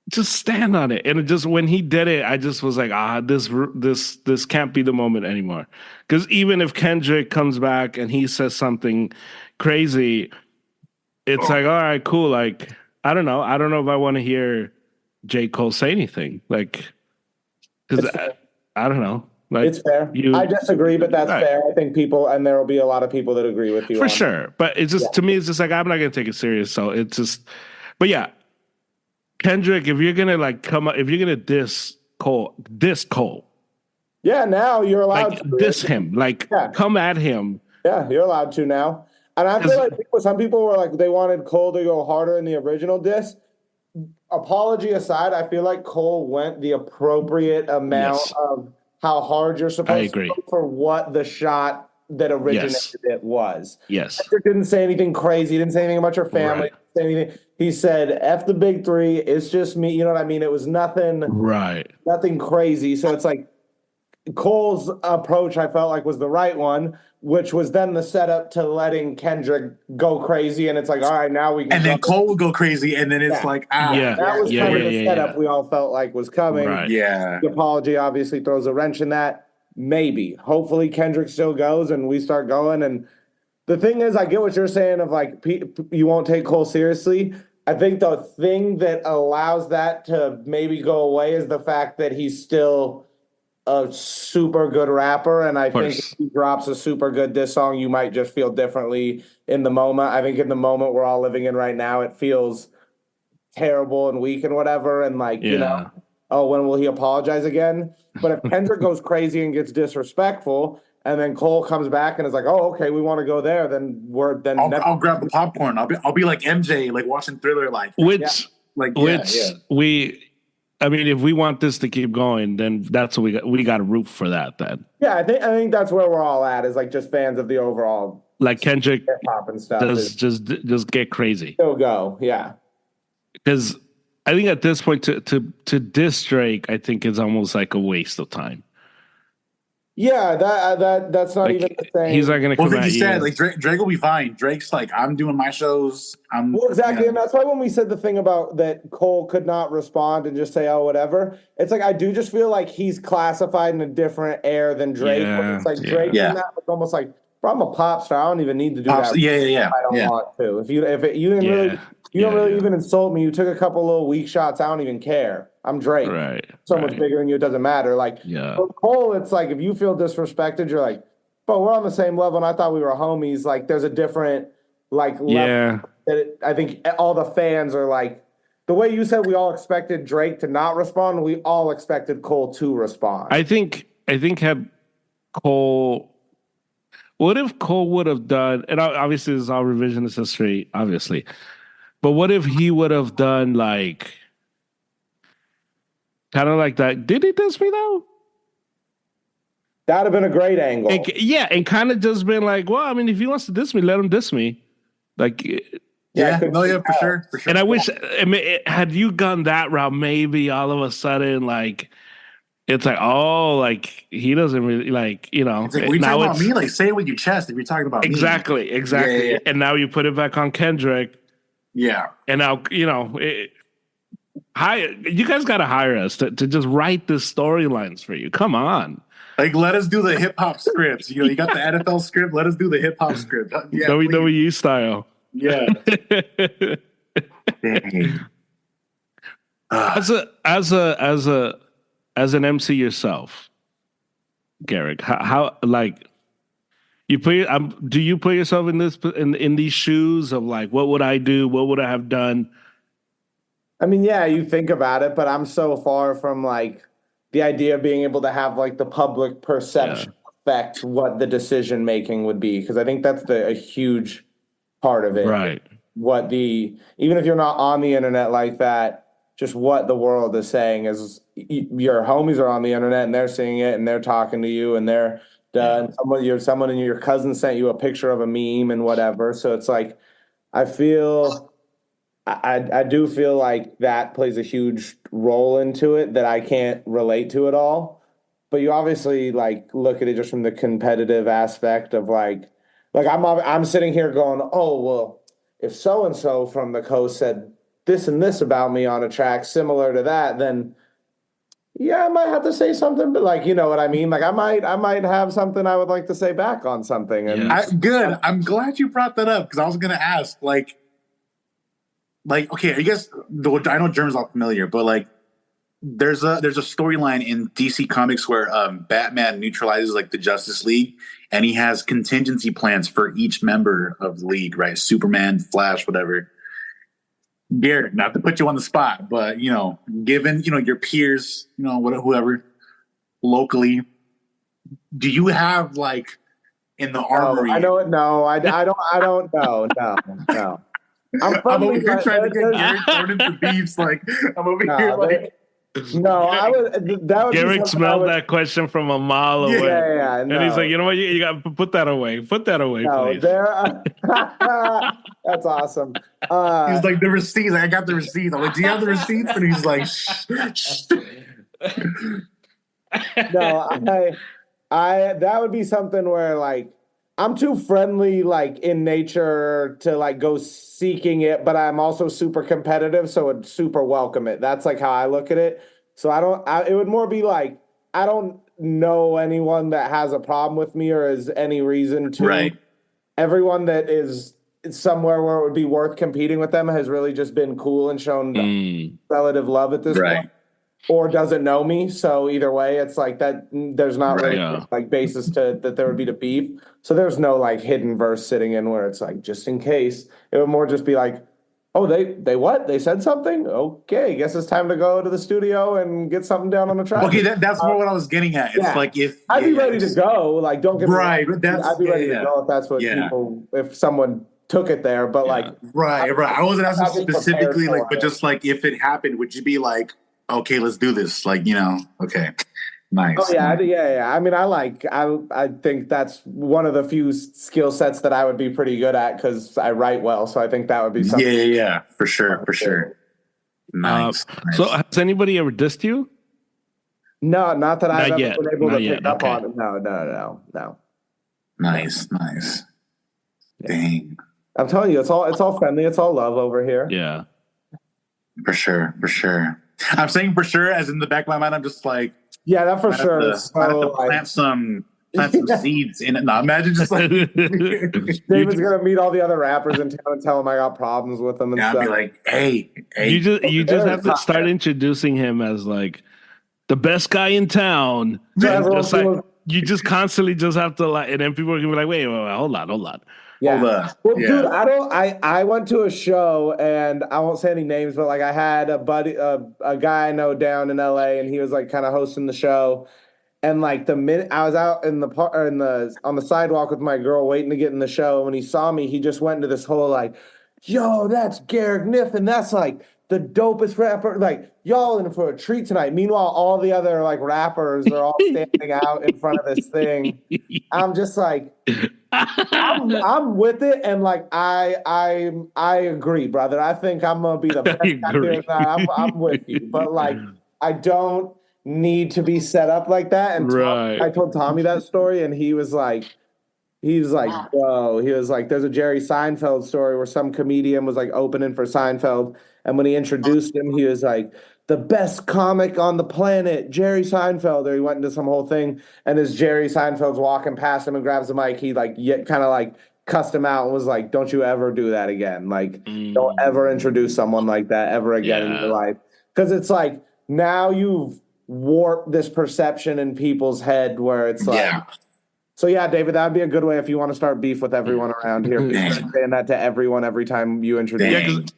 Just stand on it. And it just, when he did it, I just was like, this can't be the moment anymore. Because even if Kendrick comes back and he says something crazy, it's like, all right, cool. Like, I don't know if I want to hear JCole say anything. Like, because I don't know. Like, it's fair. I disagree, but that's fair. I think there will be a lot of people that agree with you. For sure. But it's just, to me, it's just like, I'm not going to take it serious. So it's just, but yeah. Kendrick, if you're gonna if you're gonna diss Cole. Yeah, now you're allowed to diss him. Come at him. Yeah, you're allowed to now. And I feel like some people were like, they wanted Cole to go harder in the original diss. Apology aside, I feel like Cole went the appropriate amount of how hard you're supposed to go for what the shot that originated it was. Yes. Kendrick didn't say anything crazy. He didn't say anything about your family. Right. Didn't say anything. He said, F the big 3. It's just me. You know what I mean? It was nothing. Right. Nothing crazy. So it's like Cole's approach, I felt like, was the right one, which was then the setup to letting Kendrick go crazy. And it's like, all right, now we can. And then Cole will go crazy. And then it's like, that was kind of the setup we all felt like was coming. Right. Yeah. The apology obviously throws a wrench in that. Maybe. Hopefully Kendrick still goes and we start going. And the thing is, I get what you're saying of like, you won't take Cole seriously. I think the thing that allows that to maybe go away is the fact that he's still a super good rapper. And I think if he drops a super good diss song, you might just feel differently in the moment. I think in the moment we're all living in right now, it feels terrible and weak and whatever. And like, when will he apologize again? But if Kendrick goes crazy and gets disrespectful, and then Cole comes back and is like, "Oh, okay, we want to go there." Then I'll grab the popcorn. I'll be like MJ, like watching Thriller, like I mean, if we want this to keep going, then that's what we got to root for that. Then I think that's where we're all at, is like just fans of the overall, like Kendrick hip hop and stuff. Just get crazy. Still go, yeah. Because I think at this point to diss Drake, I think is almost like a waste of time. Yeah, that's not even the same. He's not going to come at you. Said, like Drake will be fine. Drake's like, I'm doing my shows. Exactly, and that's why when we said the thing about that Cole could not respond and just say, "Oh, whatever," it's like I do just feel like he's classified in a different air than Drake. It's like Drake in that was almost like, I'm a pop star. I don't even need to do that. Yeah. I don't want to. If you didn't really You don't really even insult me. You took a couple little weak shots. I don't even care. I'm Drake. Right. So much bigger than you. It doesn't matter. Like, for Cole, it's like if you feel disrespected, you're like, but we're on the same level, and I thought we were homies. Like, there's a different, like, level that I think all the fans are like, the way you said we all expected Drake to not respond, we all expected Cole to respond. I think had Cole, what if Cole would have done, and obviously this is all revisionist history, obviously, but what if he would have done like, kind of like that, did he diss me though? That'd have been a great angle. And kind of just been like, well, I mean, if he wants to diss me, let him diss me. Like, for sure. And I wish, I mean, had you gone that route, maybe all of a sudden, like, it's like, oh, like, he doesn't really, like, you know. It's like, when you're talking about me, like, say it with your chest if you're talking about me. Exactly. Yeah. And now you put it back on Kendrick. Yeah. And now, you know, you guys got to hire us to just write the storylines for you. Come on. Like, let us do the hip hop scripts. You know, you got the NFL script. Let us do the hip hop script. Yeah, WWE style. Yeah. As an MC yourself, Gehrig, how like you put do you put yourself in these shoes of like, what would I do? What would I have done? I mean, yeah, you think about it, but I'm so far from like the idea of being able to have like the public perception affect what the decision making would be, because I think that's a huge part of it. Right. Even if you're not on the internet like that, just what the world is saying is your homies are on the internet and they're seeing it and they're talking to you and they're done. Someone in your cousin sent you a picture of a meme and whatever. So it's like, I do feel like that plays a huge role into it that I can't relate to at all. But you obviously like look at it just from the competitive aspect of like I'm sitting here going, oh, well, if so-and-so from the coast said this and this about me on a track similar to that, then yeah, I might have to say something, but like, you know what I mean? Like I might have something I would like to say back on something. And good. I'm glad you brought that up because I was going to ask like, okay, I guess I know Germ's all familiar, but like there's a storyline in DC Comics where Batman neutralizes like the Justice League and he has contingency plans for each member of the league, right? Superman, Flash, whatever. Gehrig, not to put you on the spot, but you know, given your peers, whoever locally, do you have like in the armory? I know it. No, I don't know. No. I'm over here trying to get Gehrig thrown into beefs. Like I'm over here like. No, I would. That would. Gehrig smelled that question from a mile away. Yeah. And he's like, you know what? You got to put that away. Put that away, please. That's awesome. He's like, the receipts. I got the receipts. I'm like, do you have the receipts? And he's like, shh. No, I. That would be something where like I'm too friendly, like in nature, to like go seeking it, but I'm also super competitive, so would super welcome it. That's like how I look at it. So it would more be like, I don't know anyone that has a problem with me or has any reason to. Right. Everyone that is somewhere where it would be worth competing with them has really just been cool and shown relative love at this point. Or doesn't know me, so either way, it's like that. There's not really like basis that there would be to beef. So there's no like hidden verse sitting in where it's like just in case. It would more just be like, oh, they what? They said something? Okay, guess it's time to go to the studio and get something down on the track. Okay, that's more what I was getting at. It's like if I'd be ready to go. Like don't get me wrong. I'd be ready to go if that's what people. If someone took it there, but like right. I wasn't asking specifically like, but just like if it happened, would you be like? Okay, let's do this. Like, okay. Nice. Oh, yeah. I mean, I think that's one of the few skill sets that I would be pretty good at because I write well. So I think that would be something. Yeah. For sure. Nice. So has anybody ever dissed you? No, not that I've ever been able to pick up on it. No. Nice. Dang. I'm telling you, it's all friendly. It's all love over here. Yeah. For sure. I'm saying for sure, as in the back of my mind, I'm just like, yeah, that for sure. I have to plant some plant some seeds in it. No, imagine just like David's gonna meet all the other rappers in town and tell them I got problems with them and I'll stuff. be like, hey, you just have to start introducing him as like the best guy in town. Just like, you just constantly just have to like, and then people are gonna be like, wait, hold on. Yeah. Well, dude, I went to a show and I won't say any names, but like I had a buddy, a guy I know down in LA, and he was like kind of hosting the show. And like the minute I was out on the sidewalk with my girl waiting to get in the show, when he saw me, he just went into this whole like, yo, that's Gehrig Niffen. That's like the dopest rapper. Like, y'all in for a treat tonight. Meanwhile, all the other like rappers are all standing out in front of this thing. I'm just like, I'm with it, and like I agree, brother. I think I'm gonna be the best guy here tonight. I'm with you, but like I don't need to be set up like that. And I told Tommy that story, and he was like, bro, he was like, there's a Jerry Seinfeld story where some comedian was like opening for Seinfeld, and when he introduced him, he was like, the best comic on the planet, Jerry Seinfeld. Or he went into some whole thing, and as Jerry Seinfeld's walking past him and grabs the mic, he like kind of like cussed him out and was like, don't you ever do that again. Like, don't ever introduce someone like that ever again in your life. Because it's like, now you've warped this perception in people's head where it's like, so yeah, David, that would be a good way if you want to start beef with everyone around here. Saying that to everyone every time you introduce.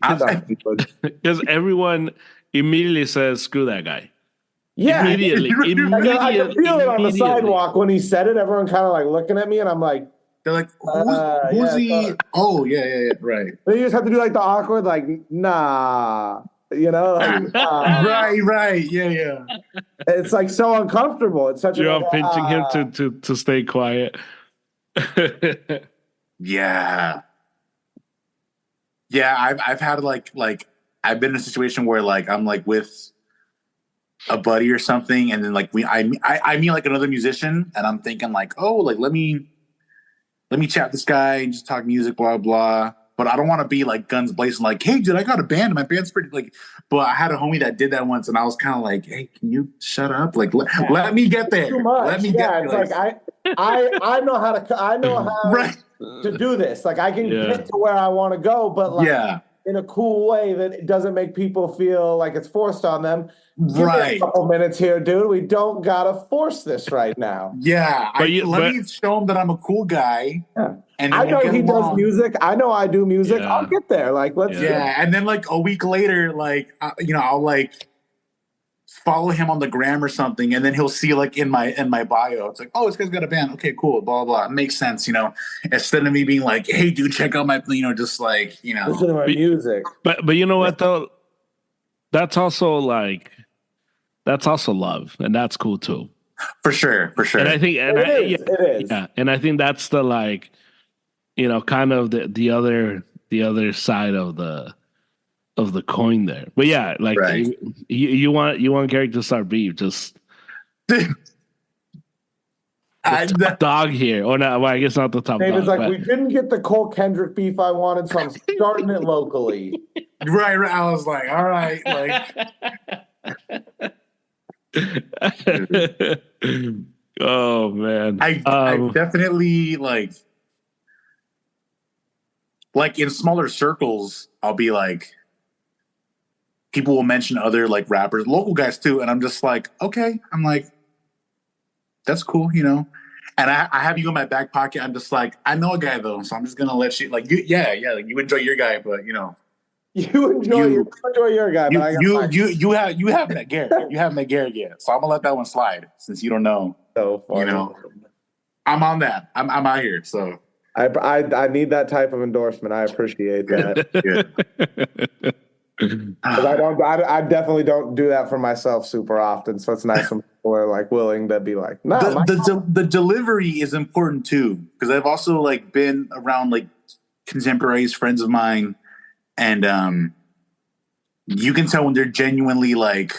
Because everyone immediately says, screw that guy. Yeah. Immediately. I can feel it on the sidewalk when he said it. Everyone kind of like looking at me, and I'm like, they're like, who's he? Oh, yeah, right. They just have to do like the awkward, like, nah. You know, like, right, yeah. It's like so uncomfortable. It's such you're pinching him to stay quiet. Yeah. I've had like I've been in a situation where like I'm like with a buddy or something, and then like I meet like another musician, and I'm thinking like, oh, like let me chat this guy and just talk music, blah blah. But I don't want to be like guns blazing, like, hey, dude, I got a band, and my band's pretty like. But I had a homie that did that once, and I was kind of like, hey, can you shut up? Like, let me get there. Too much. Let me get there. It's like I know how to do this. Like I can get to where I want to go, but like in a cool way that it doesn't make people feel like it's forced on them. Give me a couple minutes here, dude. We don't gotta force this right now. Yeah, let me show him that I'm a cool guy. Yeah. And I know he does music. I know I do music. Yeah. I'll get there. Like, let's. Yeah, and then like a week later, like I'll like follow him on the gram or something, and then he'll see like in my bio, it's like, oh, this guy's got a band. Okay, cool. Blah blah. It makes sense, Instead of me being like, hey, dude, check out my, just like listen to my music. But you know what though, that's also love, and that's cool too. For sure. And I think, it is. Yeah, and I think that's the like. Kind of the other side of the coin there. But yeah, like you want Gehrig to start beef, just top dog here. Or not, well, I guess not the top David's dog. Like, we didn't get the Cole Kendrick beef I wanted, so I'm starting it locally. Right. I was like, all right, like oh man. I definitely like in smaller circles, I'll be like, people will mention other like rappers, local guys too, and I'm just like, okay, I'm like, that's cool, And I have you in my back pocket. I'm just like, I know a guy though, so I'm just gonna let you like, like you enjoy your guy, but you enjoy your guy. But you haven't met Gehrig. You haven't met Gehrig yet, so I'm gonna let that one slide since you don't know. So funny. I'm on that. I'm out here, so. I need that type of endorsement. I appreciate that. I definitely don't do that for myself super often. So it's nice when people are like willing to be like, no. The delivery is important too, because I've also like been around like contemporaries, friends of mine, and you can tell when they're genuinely like,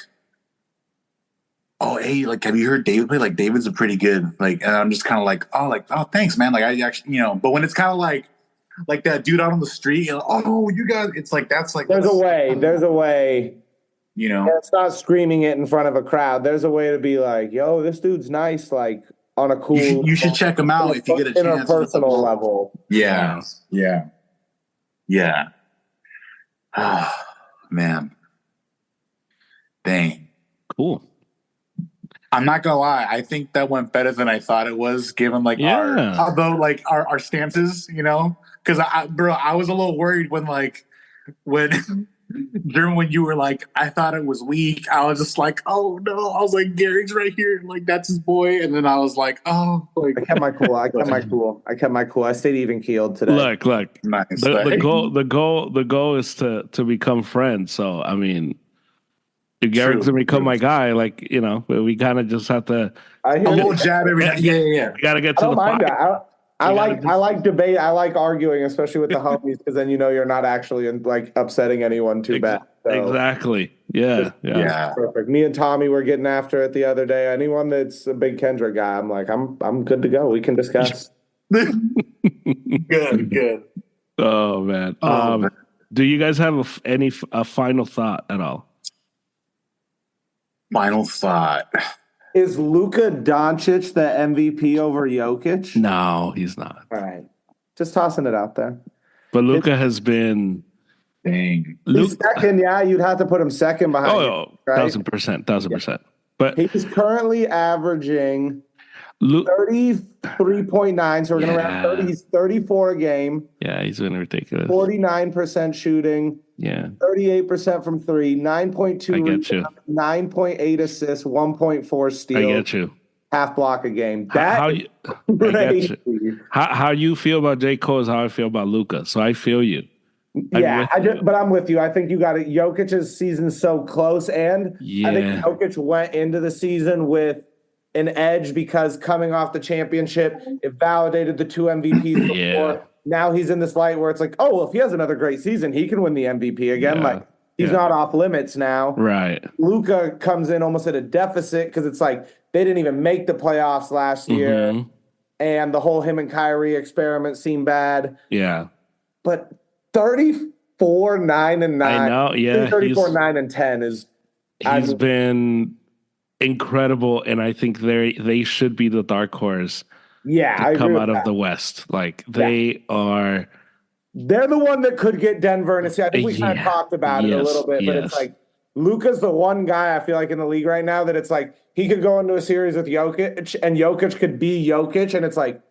oh, hey, like, have you heard David play? Like, David's a pretty good, like, and I'm just kind of like, oh, thanks, man. Like, I actually, but when it's kind of like that dude out on the street, oh, you guys, it's like, that's like, there's a way, it's not screaming it in front of a crowd. There's a way to be like, yo, this dude's nice, like, on a cool. You should check him out if you get a chance. Interpersonal level. Yeah. Oh, man. Dang. Cool. I'm not gonna lie. I think that went better than I thought it was, given our stances, because I was a little worried when during when you were like, I thought it was weak. I was just like, oh no. I was like, Gehrig's right here, like that's his boy. And then I was like, oh, like I kept my cool. I stayed even keeled today. Look. Nice. The goal is to become friends. So I mean, if Gehrig's gonna become my guy, like we kind of just have to a little jab every now. Yeah. We gotta get to the fight. I like debate. I like arguing, especially with the homies, because then you're not actually upsetting anyone too bad. So. Exactly. Yeah. Perfect. Me and Tommy were getting after it the other day. Anyone that's a big Kendrick guy, I'm like, I'm good to go. We can discuss. Good. Oh man. Do you guys have any final thought at all? Final thought. Is Luka Doncic the MVP over Jokic? No, he's not. All right. Just tossing it out there. But Luka has been... Dang. He's second, yeah. You'd have to put him second behind Jokic, right? 1,000%. Yeah. But he's currently averaging 33.9, so we're going to round 30. He's 34 a game. Yeah, he's been ridiculous. 49% shooting. Yeah. 38% from three, 9.2 I get you. 9.8 assists, 1.4 steals. I get you. Half block a game. How you feel about JCole is how I feel about Luka. So I feel you. Yeah, but I'm with you. I think you got it. Jokic's season's so close, and I think Jokic went into the season with an edge because coming off the championship, it validated the two MVPs before. Yeah. Now he's in this light where it's like, oh, well, if he has another great season, he can win the MVP again. Yeah. He's not off limits now. Right. Luka comes in almost at a deficit because it's like they didn't even make the playoffs last year. And the whole him and Kyrie experiment seemed bad. Yeah. But 34, 9, and 9. I know, yeah. 34, 9, and 10 is... He's been incredible, and I think they should be the dark horse to come out of the West. Like, they are... They're the one that could get Denver, and I think we kind of talked about it a little bit, but it's like Luka's the one guy I feel like in the league right now that it's like he could go into a series with Jokic, and Jokic could be Jokic, and it's like,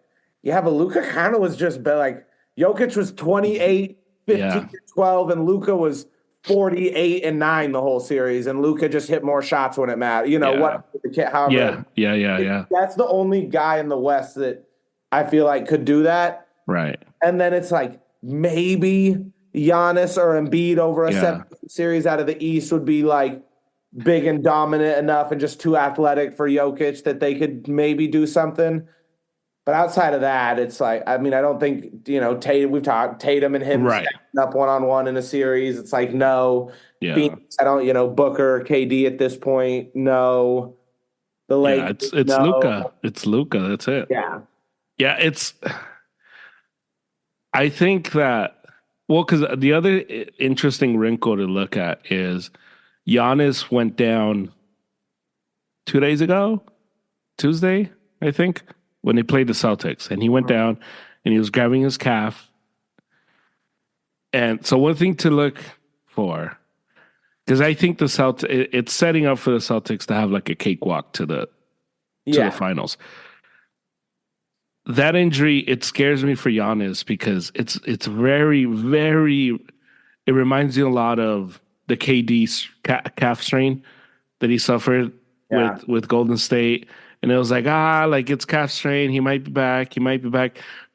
yeah, but Luka kind of was just like Jokic was 28, 15, 12, and Luka was 48 and 9 the whole series, and Luka just hit more shots when it mattered. However, that's the only guy in the West that I feel like could do that. Right. And then it's like maybe Giannis or Embiid over a 7 series out of the East would be like big and dominant enough and just too athletic for Jokic that they could maybe do something. But outside of that, it's like, I mean, I don't think, Tatum, we've talked Tatum and him up one-on-one in a series. It's like, no. Yeah. Phoenix, I don't, Booker, KD at this point, no. The Lakers, it's no. Luka. It's Luka. That's it. Yeah. Yeah, I think that, because the other interesting wrinkle to look at is Giannis went down 2 days ago, Tuesday, I think, when they played the Celtics. And he went down and he was grabbing his calf. And so one thing to look for, because I think the Celtics, it's setting up for the Celtics to have like a cakewalk to the finals. That injury, it scares me for Giannis because it's very, very, it reminds you a lot of the KD calf strain that he suffered with Golden State. And it was like, it's calf strain. He might be back.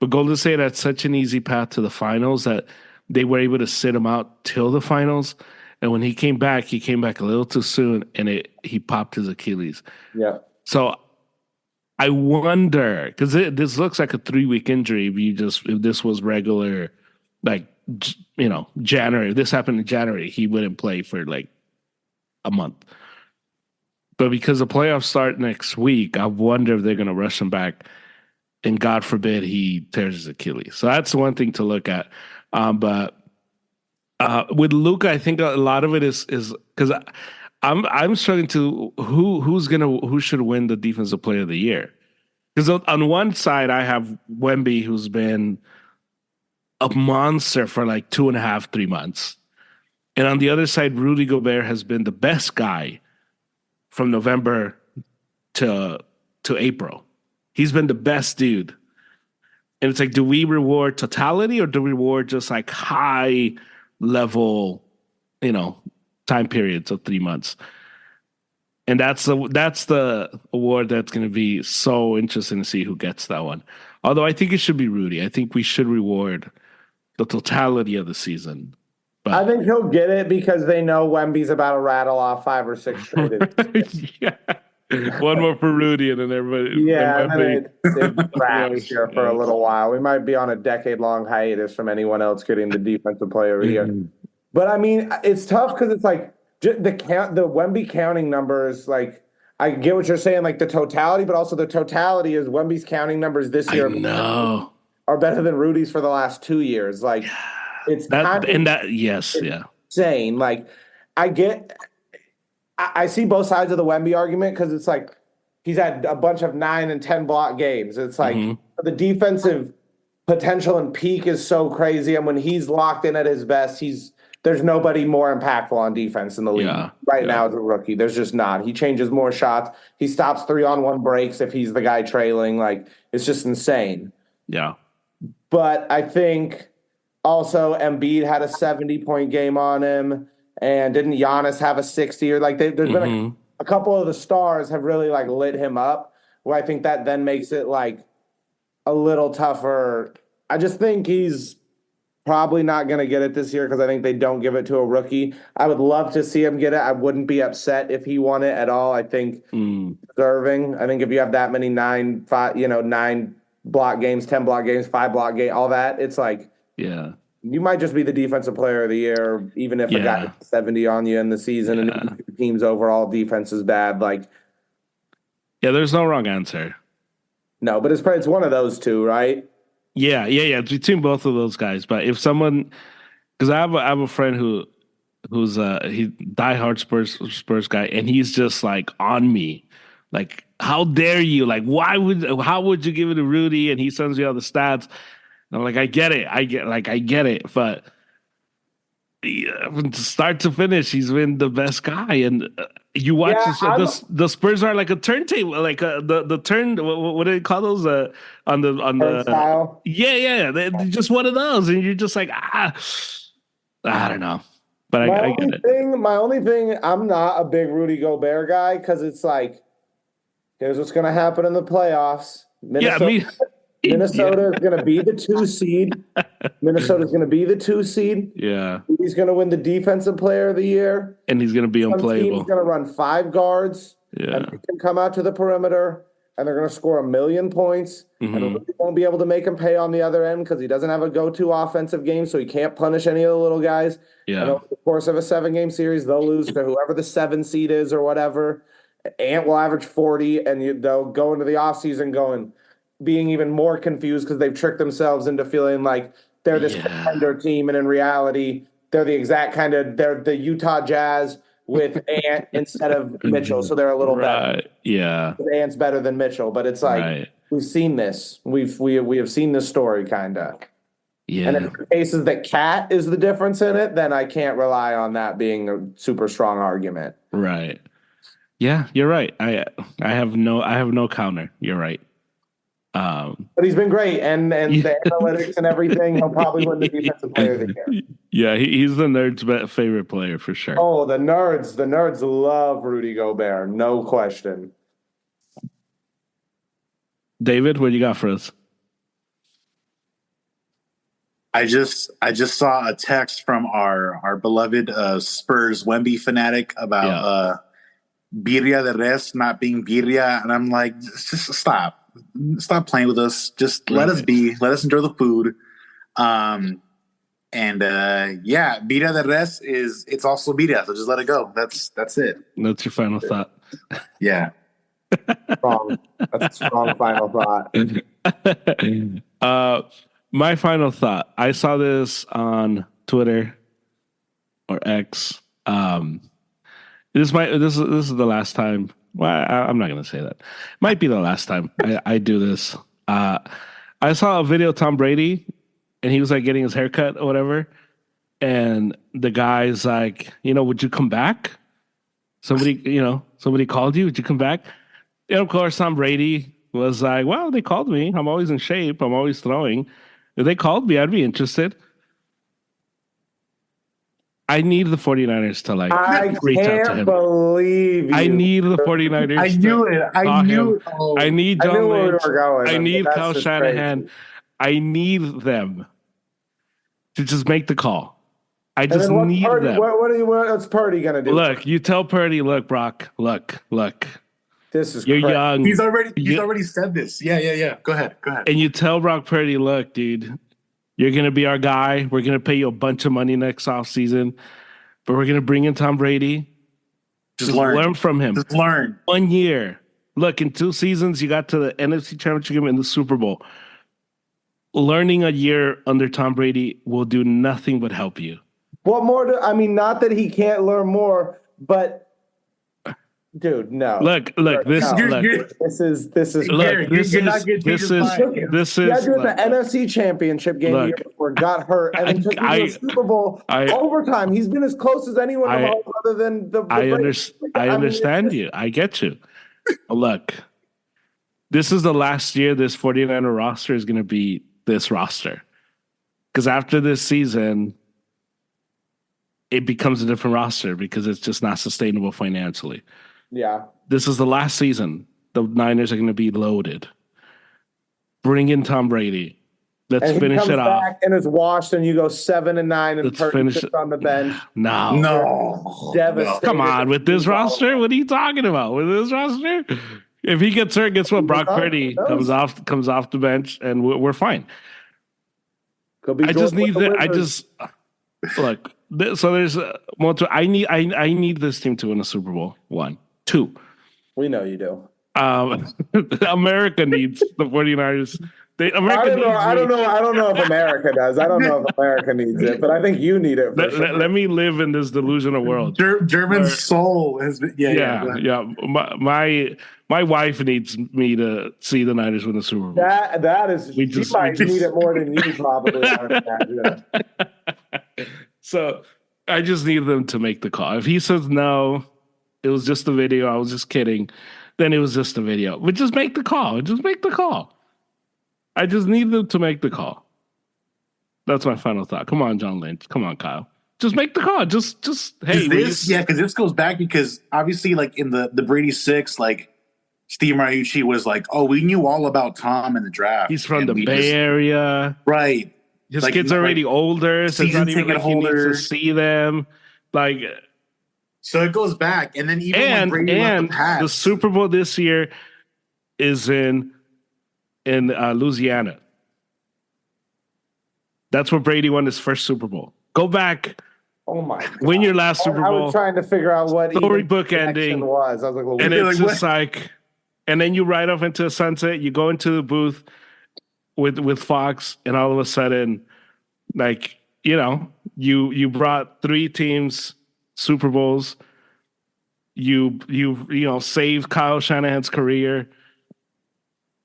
But Golden State had such an easy path to the finals that they were able to sit him out till the finals. And when he came back a little too soon, and he popped his Achilles. Yeah. So I wonder, because this looks like a 3-week injury. If this was regular, January, if this happened in January, he wouldn't play for like a month. But because the playoffs start next week, I wonder if they're going to rush him back, and God forbid he tears his Achilles. So that's one thing to look at. But with Luka, I think a lot of it is because I'm struggling to who should win the Defensive Player of the Year. Because on one side, I have Wemby, who's been a monster for like 2.5, 3 months. And on the other side, Rudy Gobert has been the best guy from November to April. He's been the best dude. And it's like, do we reward totality or do we reward just like high level, time periods of 3 months? And that's the award that's going to be so interesting to see who gets that one. Although I think it should be Rudy. I think we should reward the totality of the season. But I think he'll get it because they know Wemby's about to rattle off 5 or 6 straight. Yeah. One more for Rudy and then everybody. Yeah, and then it wraps here for a little while. We might be on a decade-long hiatus from anyone else getting the defensive player of the year. But I mean, it's tough because it's like the Wemby counting numbers. Like, I get what you're saying, like the totality, but also the totality is Wemby's counting numbers this year are better than Rudy's for the last 2 years. Like, it's insane. Like, I see both sides of the Wemby argument because it's like he's had a bunch of 9 and 10 block games. It's like the defensive potential and peak is so crazy, and when he's locked in at his best, there's nobody more impactful on defense in the league now as a rookie. There's just not. He changes more shots. He stops 3-on-1 breaks if he's the guy trailing. Like, it's just insane. Yeah. But I think also Embiid had a 70-point game on him. And didn't Giannis have a 60? Or like there's been a couple of the stars have really like lit him up, where I think that then makes it like a little tougher. I just think he's probably not going to get it this year because I think they don't give it to a rookie. I would love to see him get it. I wouldn't be upset if he won it at all. I think deserving. I think if you have that many 9 block games, 10 block games, 5 block game, all that, it's like you might just be the defensive player of the year, even if a guy has 70 on you in the season and the team's overall defense is bad. Like, there's no wrong answer. No, but it's one of those two, right? Yeah. It's between both of those guys. But if someone, because I have a friend who's he diehard Spurs guy, and he's just like on me, like, how dare you? Like, how would you give it to Rudy? And he sends me all the stats. I'm like, I get it, but from start to finish, he's been the best guy. And you watch the Spurs are like a turntable, like the turn. What do they call those? On the style. They're just one of those, and you're just like, I don't know, but I get it. My only thing, I'm not a big Rudy Gobert guy because it's like, here's what's going to happen in the playoffs. Minnesota is going to be the 2 seed. Minnesota's going to be the 2 seed. Yeah. He's going to win the defensive player of the year. And he's going to be unplayable. He's going to run 5 guards. Yeah. And he can come out to the perimeter, and they're going to score 1,000,000 points. And Rudy won't be able to make him pay on the other end because he doesn't have a go-to offensive game, so he can't punish any of the little guys. Yeah. And over the course of a 7-game series, they'll lose to whoever the 7 seed is or whatever. Ant will average 40, and they'll go into the offseason being even more confused because they've tricked themselves into feeling like they're this contender team, and in reality, they're the Utah Jazz with Ant instead of Mitchell, so they're a little better. Yeah, Ant's better than Mitchell, but it's like we've seen this. We have seen this story kind of. Yeah. And in the cases that Cat is the difference in it, then I can't rely on that being a super strong argument. Right. Yeah, you're right. I have no counter. You're right. But he's been great, and the analytics and everything, he'll probably win the defensive player of the year. Yeah, he's the nerd's favorite player for sure. Oh, the nerds love Rudy Gobert, no question. David, what do you got for us? I just saw a text from our beloved Spurs Wemby fanatic about birria de res not being birria, and I'm like, just stop playing with us. Just let us be. Let us enjoy the food. Birria de res it's also birria, so just let it go. That's it. That's your final thought. Yeah. Strong. That's a strong final thought. My final thought. I saw this on Twitter or X. This is the last time Well, I'm not going to say that. Might be the last time I do this. I saw a video of Tom Brady, and he was like getting his haircut or whatever. And the guy's like, would you come back? Somebody called you. Would you come back? And of course, Tom Brady was like, well, they called me. I'm always in shape. I'm always throwing. If they called me, I'd be interested. I need the 49ers to reach out to him. I can't believe you. I need the 49ers. I knew it. I knew it. Oh. I need John Lynch. I need Kyle Shanahan. Crazy. I need them to just make the call. I just need them. What's Purdy gonna do? Look, you tell Purdy, look, Brock, look. This is you're crazy. young. He's already said this. Yeah. Go ahead. And you tell Brock Purdy, look, dude, you're gonna be our guy. We're gonna pay you a bunch of money next offseason, but we're gonna bring in Tom Brady. Just learn from him. Just learn. 1 year. Look, in 2 seasons, you got to the NFC Championship game and the Super Bowl. Learning a year under Tom Brady will do nothing but help you. What more? Not that he can't learn more, but dude, no. Look. This is. You're not getting This is. Yeah, dude, the NFC Championship game year before got hurt and then took him to the Super Bowl overtime. He's been as close as anyone other than the. I understand you. I get you. Look, this is the last year this 49er roster is going to be this roster, because after this season, it becomes a different roster because it's just not sustainable financially. Yeah. This is the last season. The Niners are going to be loaded. Bring in Tom Brady. Let's finish it off. And it's washed, and you go 7-9, and Purdy sits on the bench. No. Devastated. Come on, with this roster, what are you talking about? With this roster, if he gets hurt, guess what? Brock Purdy comes off the bench, and we're fine. I just need that. Look. So there's I need this team to win a Super Bowl. 1, 2. We know you do. America needs the 49ers. I don't know if America does. I don't know if America needs it, but I think you need it. Let me live in this delusional world. German soul has been. Yeah. My wife needs me to see the Niners win the Super Bowl. That is. She might need it more than you probably. So I just need them to make the call. If he says no, it was just a video, I was just kidding, then it was just a video. But just make the call. Just make the call. I just need them to make the call. That's my final thought. Come on, John Lynch. Come on, Kyle. Just make the call. Just hey. Because this goes back because obviously, like in the Brady 6, like Steve Mariucci was like, "Oh, we knew all about Tom in the draft. He's from the Bay Area, right? His kid's already older, so it's not even like he needs to see them." Like, so it goes back, and then even when Brady left the Super Bowl this year is in Louisiana. That's where Brady won his first Super Bowl. Go back. Oh my God. Win your last Super Bowl. I was trying to figure out what storybook ending was. I was like, well, and it's just like, and then you ride off into a sunset. You go into the booth with Fox, and all of a sudden, like, you brought 3 teams Super Bowls. You saved Kyle Shanahan's career.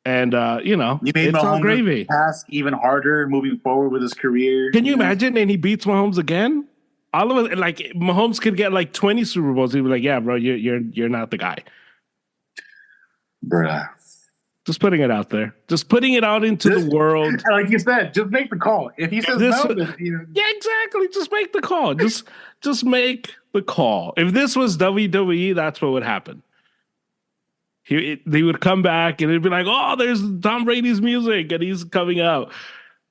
And you made it's all gravy. Task even harder moving forward with his career. Can you imagine? And he beats Mahomes again. All of it, like Mahomes could get like 20 Super Bowls. He'd be like, "Yeah, bro, you're not the guy." Bruh. Just putting it out there. Just putting it out into the world. Like you said, just make the call. If he says no, then, yeah, exactly. Just make the call. Just make the call. If this was WWE, that's what would happen. They would come back and it'd be like, "Oh, there's Tom Brady's music and he's coming out."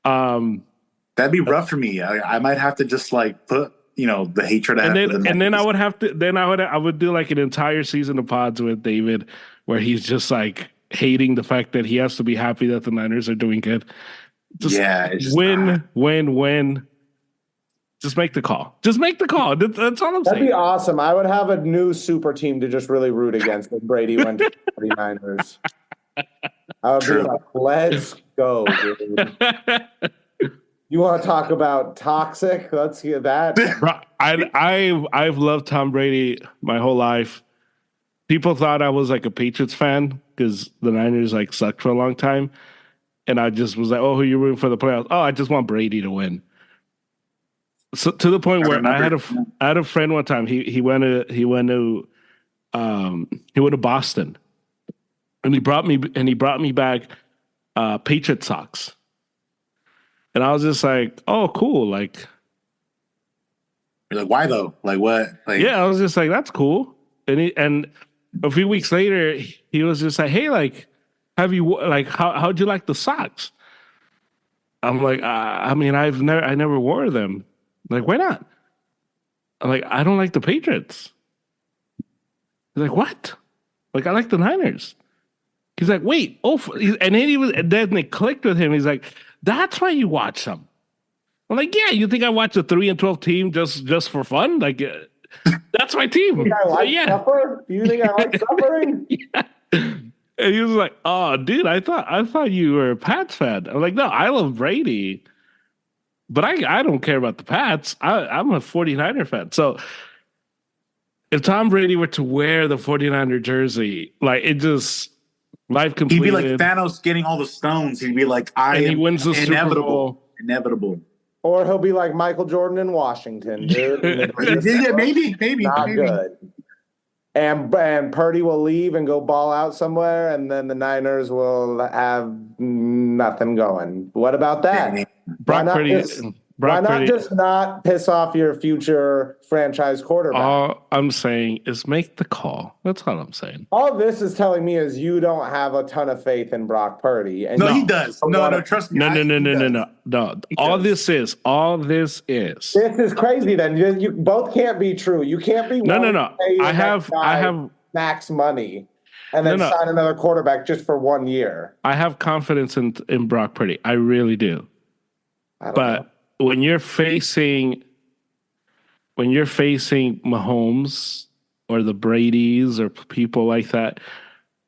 That'd be rough for me. I might have to just like put the hatred. And then I would have to. Then I would do like an entire season of pods with David, where he's just like hating the fact that he has to be happy that the Niners are doing good. Win. Just make the call. Just make the call. That's all I'm saying. That'd be awesome. I would have a new super team to just really root against if Brady went to the 49ers. I would be like, let's go, dude. You want to talk about toxic? Let's hear that. I've loved Tom Brady my whole life. people thought I was like a Patriots fan because the Niners like sucked for a long time. And I just was like, oh, who you rooting for the playoffs? Oh, I just want Brady to win. So to the point where I had a friend one time. He went to Boston, and he brought me back Patriot socks, and I was just like, oh, cool. Like, you're like, why though? Like what? Like, yeah, I was just like, that's cool. And a few weeks later, he was just like, hey, like, have you like how'd you like the socks? I'm like, I mean, I never wore them. Like, why not? I'm like, I don't like the Patriots. He's like, what? Like, I like the Niners. He's like, wait, and then it clicked with him. He's like, that's why you watch them. I'm like, yeah, you think I watch a 3-12 team just for fun? Like, that's my team. You think I like suffer? You think I like suffering? Yeah. And he was like, "Oh, dude, I thought you were a Pats fan." I'm like, "No, I love Brady, but I don't care about the Pats. I'm a 49er fan." So if Tom Brady were to wear the 49er jersey, like it just life completed. He'd be like Thanos getting all the stones. He'd be like, he wins the Super Bowl. Inevitable. Or he'll be like Michael Jordan in Washington, dude. Yeah, maybe. Not good. And Purdy will leave and go ball out somewhere, and then the Niners will have nothing going. What about that? Brock Purdy. Why not just not piss off your future franchise quarterback? All I'm saying is make the call. That's all I'm saying. All this is telling me is you don't have a ton of faith in Brock Purdy. And he does. No, trust me. No. All this is. This is crazy. Then you both can't be true. You can't be. No. I have max money and then sign another quarterback just for 1 year. I have confidence in Brock Purdy. I really do. But when you're facing Mahomes or the Bradys or people like that,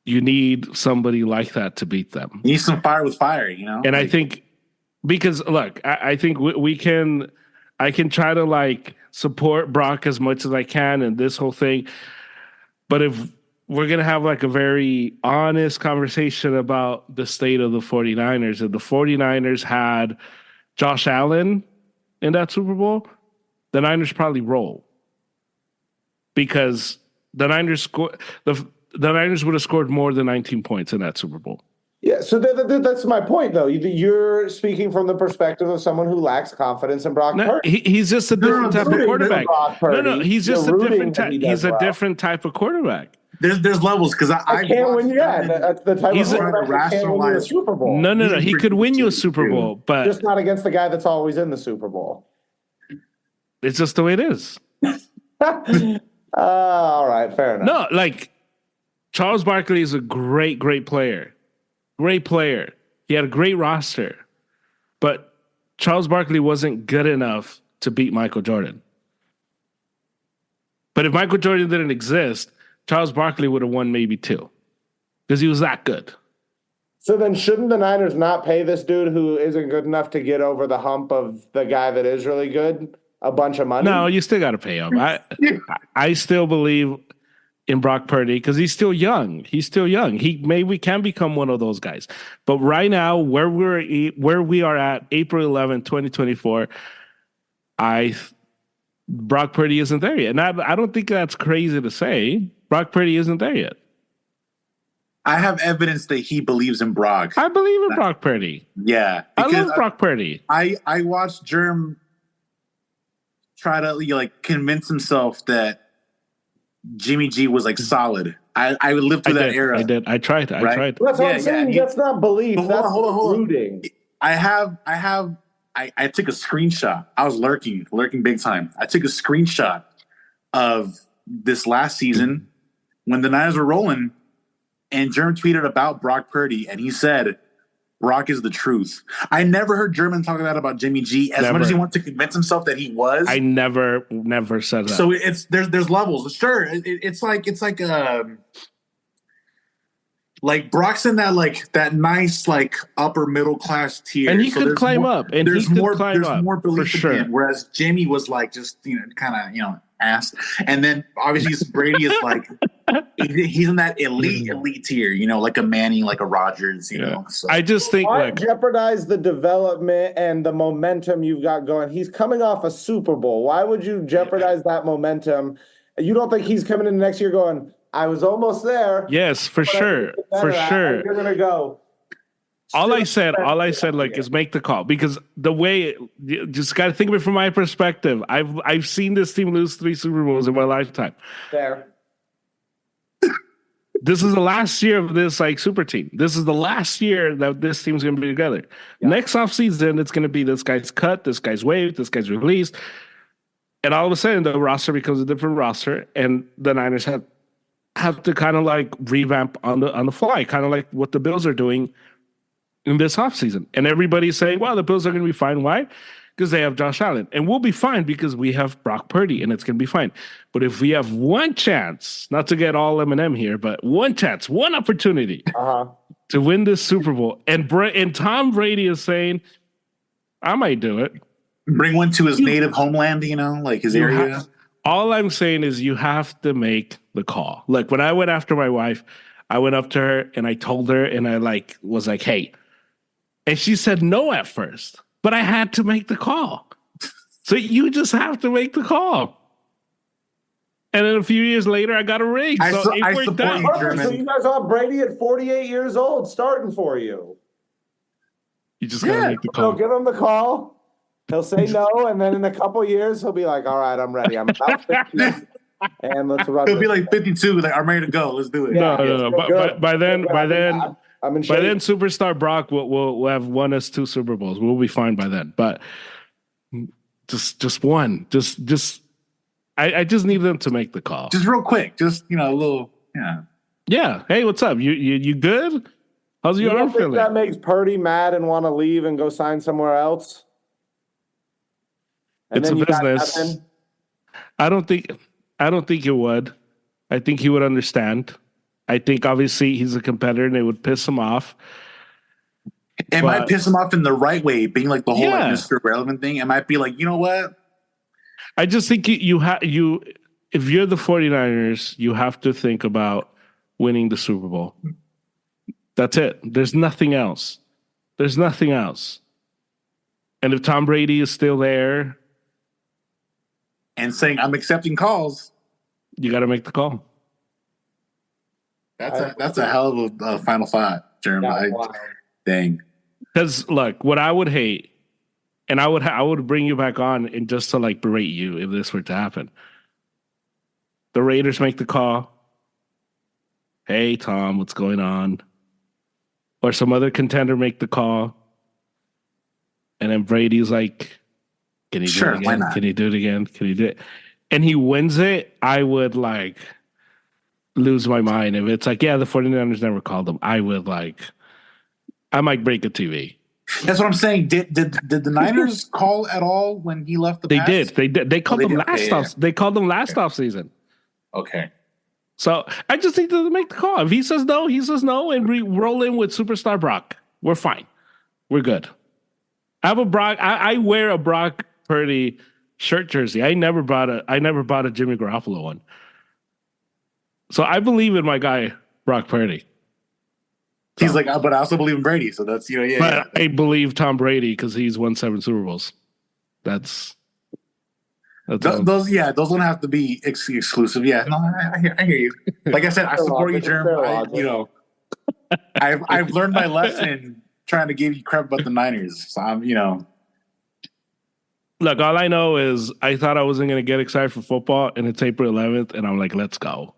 you need somebody like that to beat them. You need some fire with fire, you know? And I think because look, I think I can try to like support Brock as much as I can and this whole thing. But if we're going to have like a very honest conversation about the state of the 49ers, and the 49ers had Josh Allen in that Super Bowl, the Niners probably roll because the Niners would have scored more than 19 points in that Super Bowl. Yeah, so that's my point, though. You're speaking from the perspective of someone who lacks confidence in Brock Purdy. He's just a different type of quarterback. No, he's just a different type. He's a different type of quarterback. There's levels because I can't win. Yeah, that's the type of quarterback that can't win you a Super Bowl. No. He could win you a Super Bowl, but just not against the guy that's always in the Super Bowl. It's just the way it is. All right, fair enough. No, like Charles Barkley is a great player. Great player. He had a great roster, but Charles Barkley wasn't good enough to beat Michael Jordan. But if Michael Jordan didn't exist, Charles Barkley would have won maybe 2 because he was that good. So then shouldn't the Niners not pay this dude who isn't good enough to get over the hump of the guy that is really good a bunch of money? No, you still got to pay him. I still believe in Brock Purdy because he's still young. We can become one of those guys. But right now, where we are at April 11, 2024, Brock Purdy isn't there yet. And I don't think that's crazy to say. Brock Purdy isn't there yet. I have evidence that he believes in Brock. I believe in Brock Purdy. Yeah. I love Brock Purdy. I watched Germ try to convince himself that Jimmy G was solid. I lived through that era. I did. I tried. That's what I'm saying. That's not belief. That's rooting. I took a screenshot. I was lurking big time. I took a screenshot of this last season when the Niners were rolling, and Germ tweeted about Brock Purdy, and he said, Brock is the truth. I never heard German talk about Jimmy G as much as he wanted to convince himself that he was. I never said that. So there's levels. Sure, it's like Brock's in that nice upper middle class tier, and he could climb up. And there's more belief for sure. in him, whereas Jimmy was just kind of ass. And then obviously Brady is like, he's in that elite tier, you know, like a Manning, like a Rodgers, you know. So. I just think like jeopardize the development and the momentum you've got going. He's coming off a Super Bowl. Why would you jeopardize that momentum? You don't think he's coming in next year going, I was almost there. Yes, for sure. For sure. You're gonna go. All I said, like, is make the call, because the way you just got to think of it from my perspective. I've seen this team lose 3 Super Bowls in my lifetime. Fair. This is the last year of this like super team. This is the last year that this team's going to be together. Yeah. Next offseason, it's going to be this guy's cut, this guy's waived, this guy's released, and all of a sudden the roster becomes a different roster, and the Niners have to kind of like revamp on the fly, kind of like what the Bills are doing in this offseason. And everybody's saying, well, the Bills are going to be fine. Why? Because they have Josh Allen. And we'll be fine because we have Brock Purdy, and it's going to be fine. But if we have one chance, not to get all M&M here, but one chance, one opportunity to win this Super Bowl, and Tom Brady is saying, I might do it. Bring one to his native homeland, you know, like his area. All I'm saying is you have to make the call. Like when I went after my wife, I went up to her and I told her, and I was like, hey. And she said no at first, but I had to make the call. So you just have to make the call. And then a few years later, I got a ring. So it worked out. So you guys have Brady at 48 years old starting for you. You just got to make the call. So give him the call. He'll say no, and then in a couple of years, he'll be like, all right, I'm ready. I'm about 50. And let's run. He'll be like 52, like, I'm ready to go. Let's do it. No. By then, superstar Brock will have won us 2 Super Bowls. We'll be fine by then. But just one. I just need them to make the call. Just real quick. Just, you know, a little, Yeah. Hey, what's up? You good? How's your arm feeling? That makes Purdy mad and want to leave and go sign somewhere else? It's a business. I don't think it would. I think he would understand. I think obviously he's a competitor and it would piss him off. It might piss him off in the right way, being like the whole like, Mr. Relevant thing. It might be like, you know what? I just think if you're the 49ers, you have to think about winning the Super Bowl. That's it. There's nothing else. And if Tom Brady is still there and saying, I'm accepting calls, you got to make the call. That's a hell of a final thought, Jeremy. Dang. Because look, what I would hate, and I would bring you back on and just to like berate you if this were to happen. The Raiders make the call. Hey Tom, what's going on? Or some other contender make the call, and then Brady's like, "Can he do it again? Why not? Can he do it again? Can he do it?" And he wins it. I would like lose my mind if it's like, yeah, the 49ers never called him. I might break a TV. That's what I'm saying. Did the Niners call at all when he left the They Pats? did. They called them last off. They called them last off season. Okay. So I just think to make the call. If he says no, and we roll in with superstar Brock. We're fine. We're good. I have a Brock. I wear a Brock Purdy shirt jersey. I never bought a Jimmy Garoppolo one. So I believe in my guy Brock Purdy. He's like, but I also believe in Brady. So that's But I believe Tom Brady because he's won 7 Super Bowls. That's those don't have to be exclusive. Yeah, no, I hear you. Like I said, I support you, Jeremy. I've learned my lesson trying to give you crap about the Niners. So I'm, Look, all I know is I thought I wasn't going to get excited for football, and it's April 11th, and I'm like, let's go.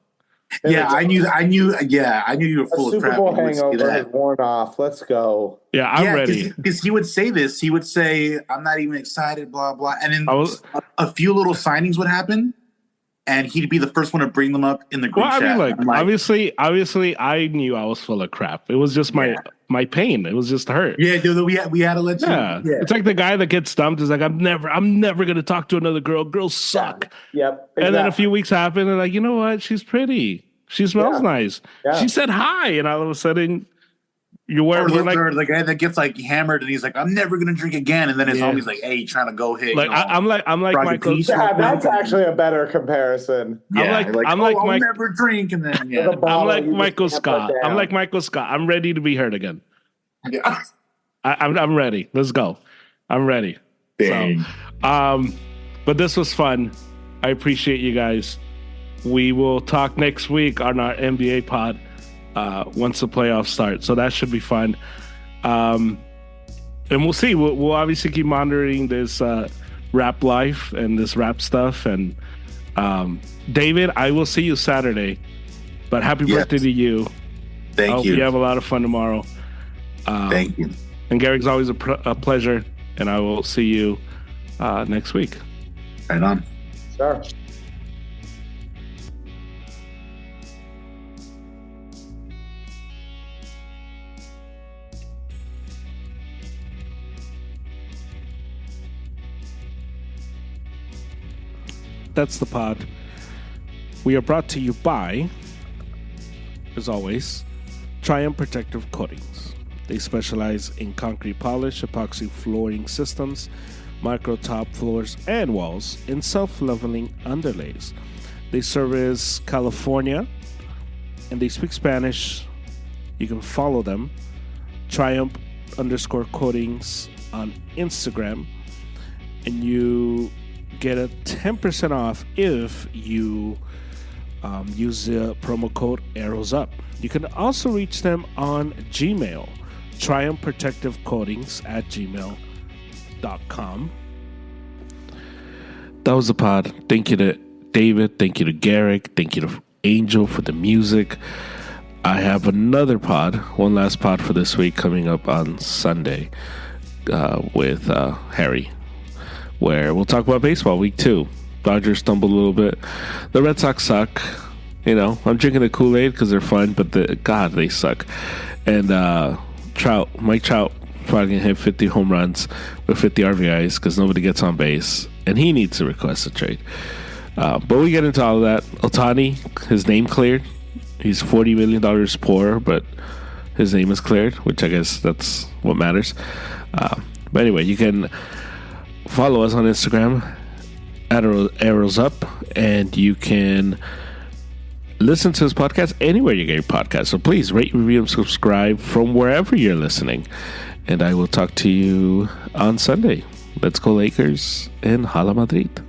Yeah, I knew you were full of crap. Super Bowl hangover has worn off. Let's go. Yeah, I'm ready. Because he would say this. He would say, I'm not even excited, blah, blah. And then a few little signings would happen, and he'd be the first one to bring them up in the group chat. I mean, obviously, I knew I was full of crap. It was just my pain. It was just hurt. Yeah, dude, we had to let you. Yeah. It's like the guy that gets stumped is like, I'm never going to talk to another girl. Girls suck. Yep. Exactly. And then a few weeks happen, and like, you know what? She's pretty. She smells nice. Yeah. She said hi, and all of a sudden, we're like the guy that gets like hammered and he's like, I'm never gonna drink again, and then his homie's like, hey, trying to go hit. Like I'm like Michael. Yeah, that's actually a better comparison. Yeah, I'm like I'll Mike, never drink, and then I'm like Michael Scott. I'm like Michael Scott. I'm ready to be hurt again. Yeah, I'm ready. Let's go. I'm ready. dang. So, but this was fun. I appreciate you guys. We will talk next week on our NBA pod once the playoffs start. So that should be fun. And we'll see. We'll obviously keep monitoring this rap life and this rap stuff. And David, I will see you Saturday. But happy birthday to you. Thank I hope you have a lot of fun tomorrow. Thank you. And Gehrig's always a pleasure. And I will see you next week. Right on. Sure. That's the pod. We are brought to you by, as always, Triumph Protective Coatings. They specialize in concrete polish, epoxy flooring systems, micro top floors and walls, and self-leveling underlays. They service California, and they speak Spanish. You can follow them, Triumph_coatings on Instagram, and you get a 10% off if you use the promo code ArrowsUp. You can also reach them on Gmail, triumphprotectivecoatings@gmail.com. That was the pod. Thank you to David. Thank you to Gehrig. Thank you to Angel for the music. I have another pod, one last pod for this week coming up on Sunday with Harry, where we'll talk about baseball week 2. Dodgers stumbled a little bit. The Red Sox suck. You know, I'm drinking the Kool-Aid because they're fun, but they suck. And Mike Trout probably going to hit 50 home runs with 50 RBIs because nobody gets on base, and he needs to request a trade. But we get into all of that. Ohtani, his name cleared. He's $40 million poorer, but his name is cleared, which I guess that's what matters. But anyway, you can follow us on Instagram at ArrowsUp, and you can listen to this podcast anywhere you get your podcast. So please rate, review, and subscribe from wherever you're listening. And I will talk to you on Sunday. Let's go Lakers and Hala Madrid.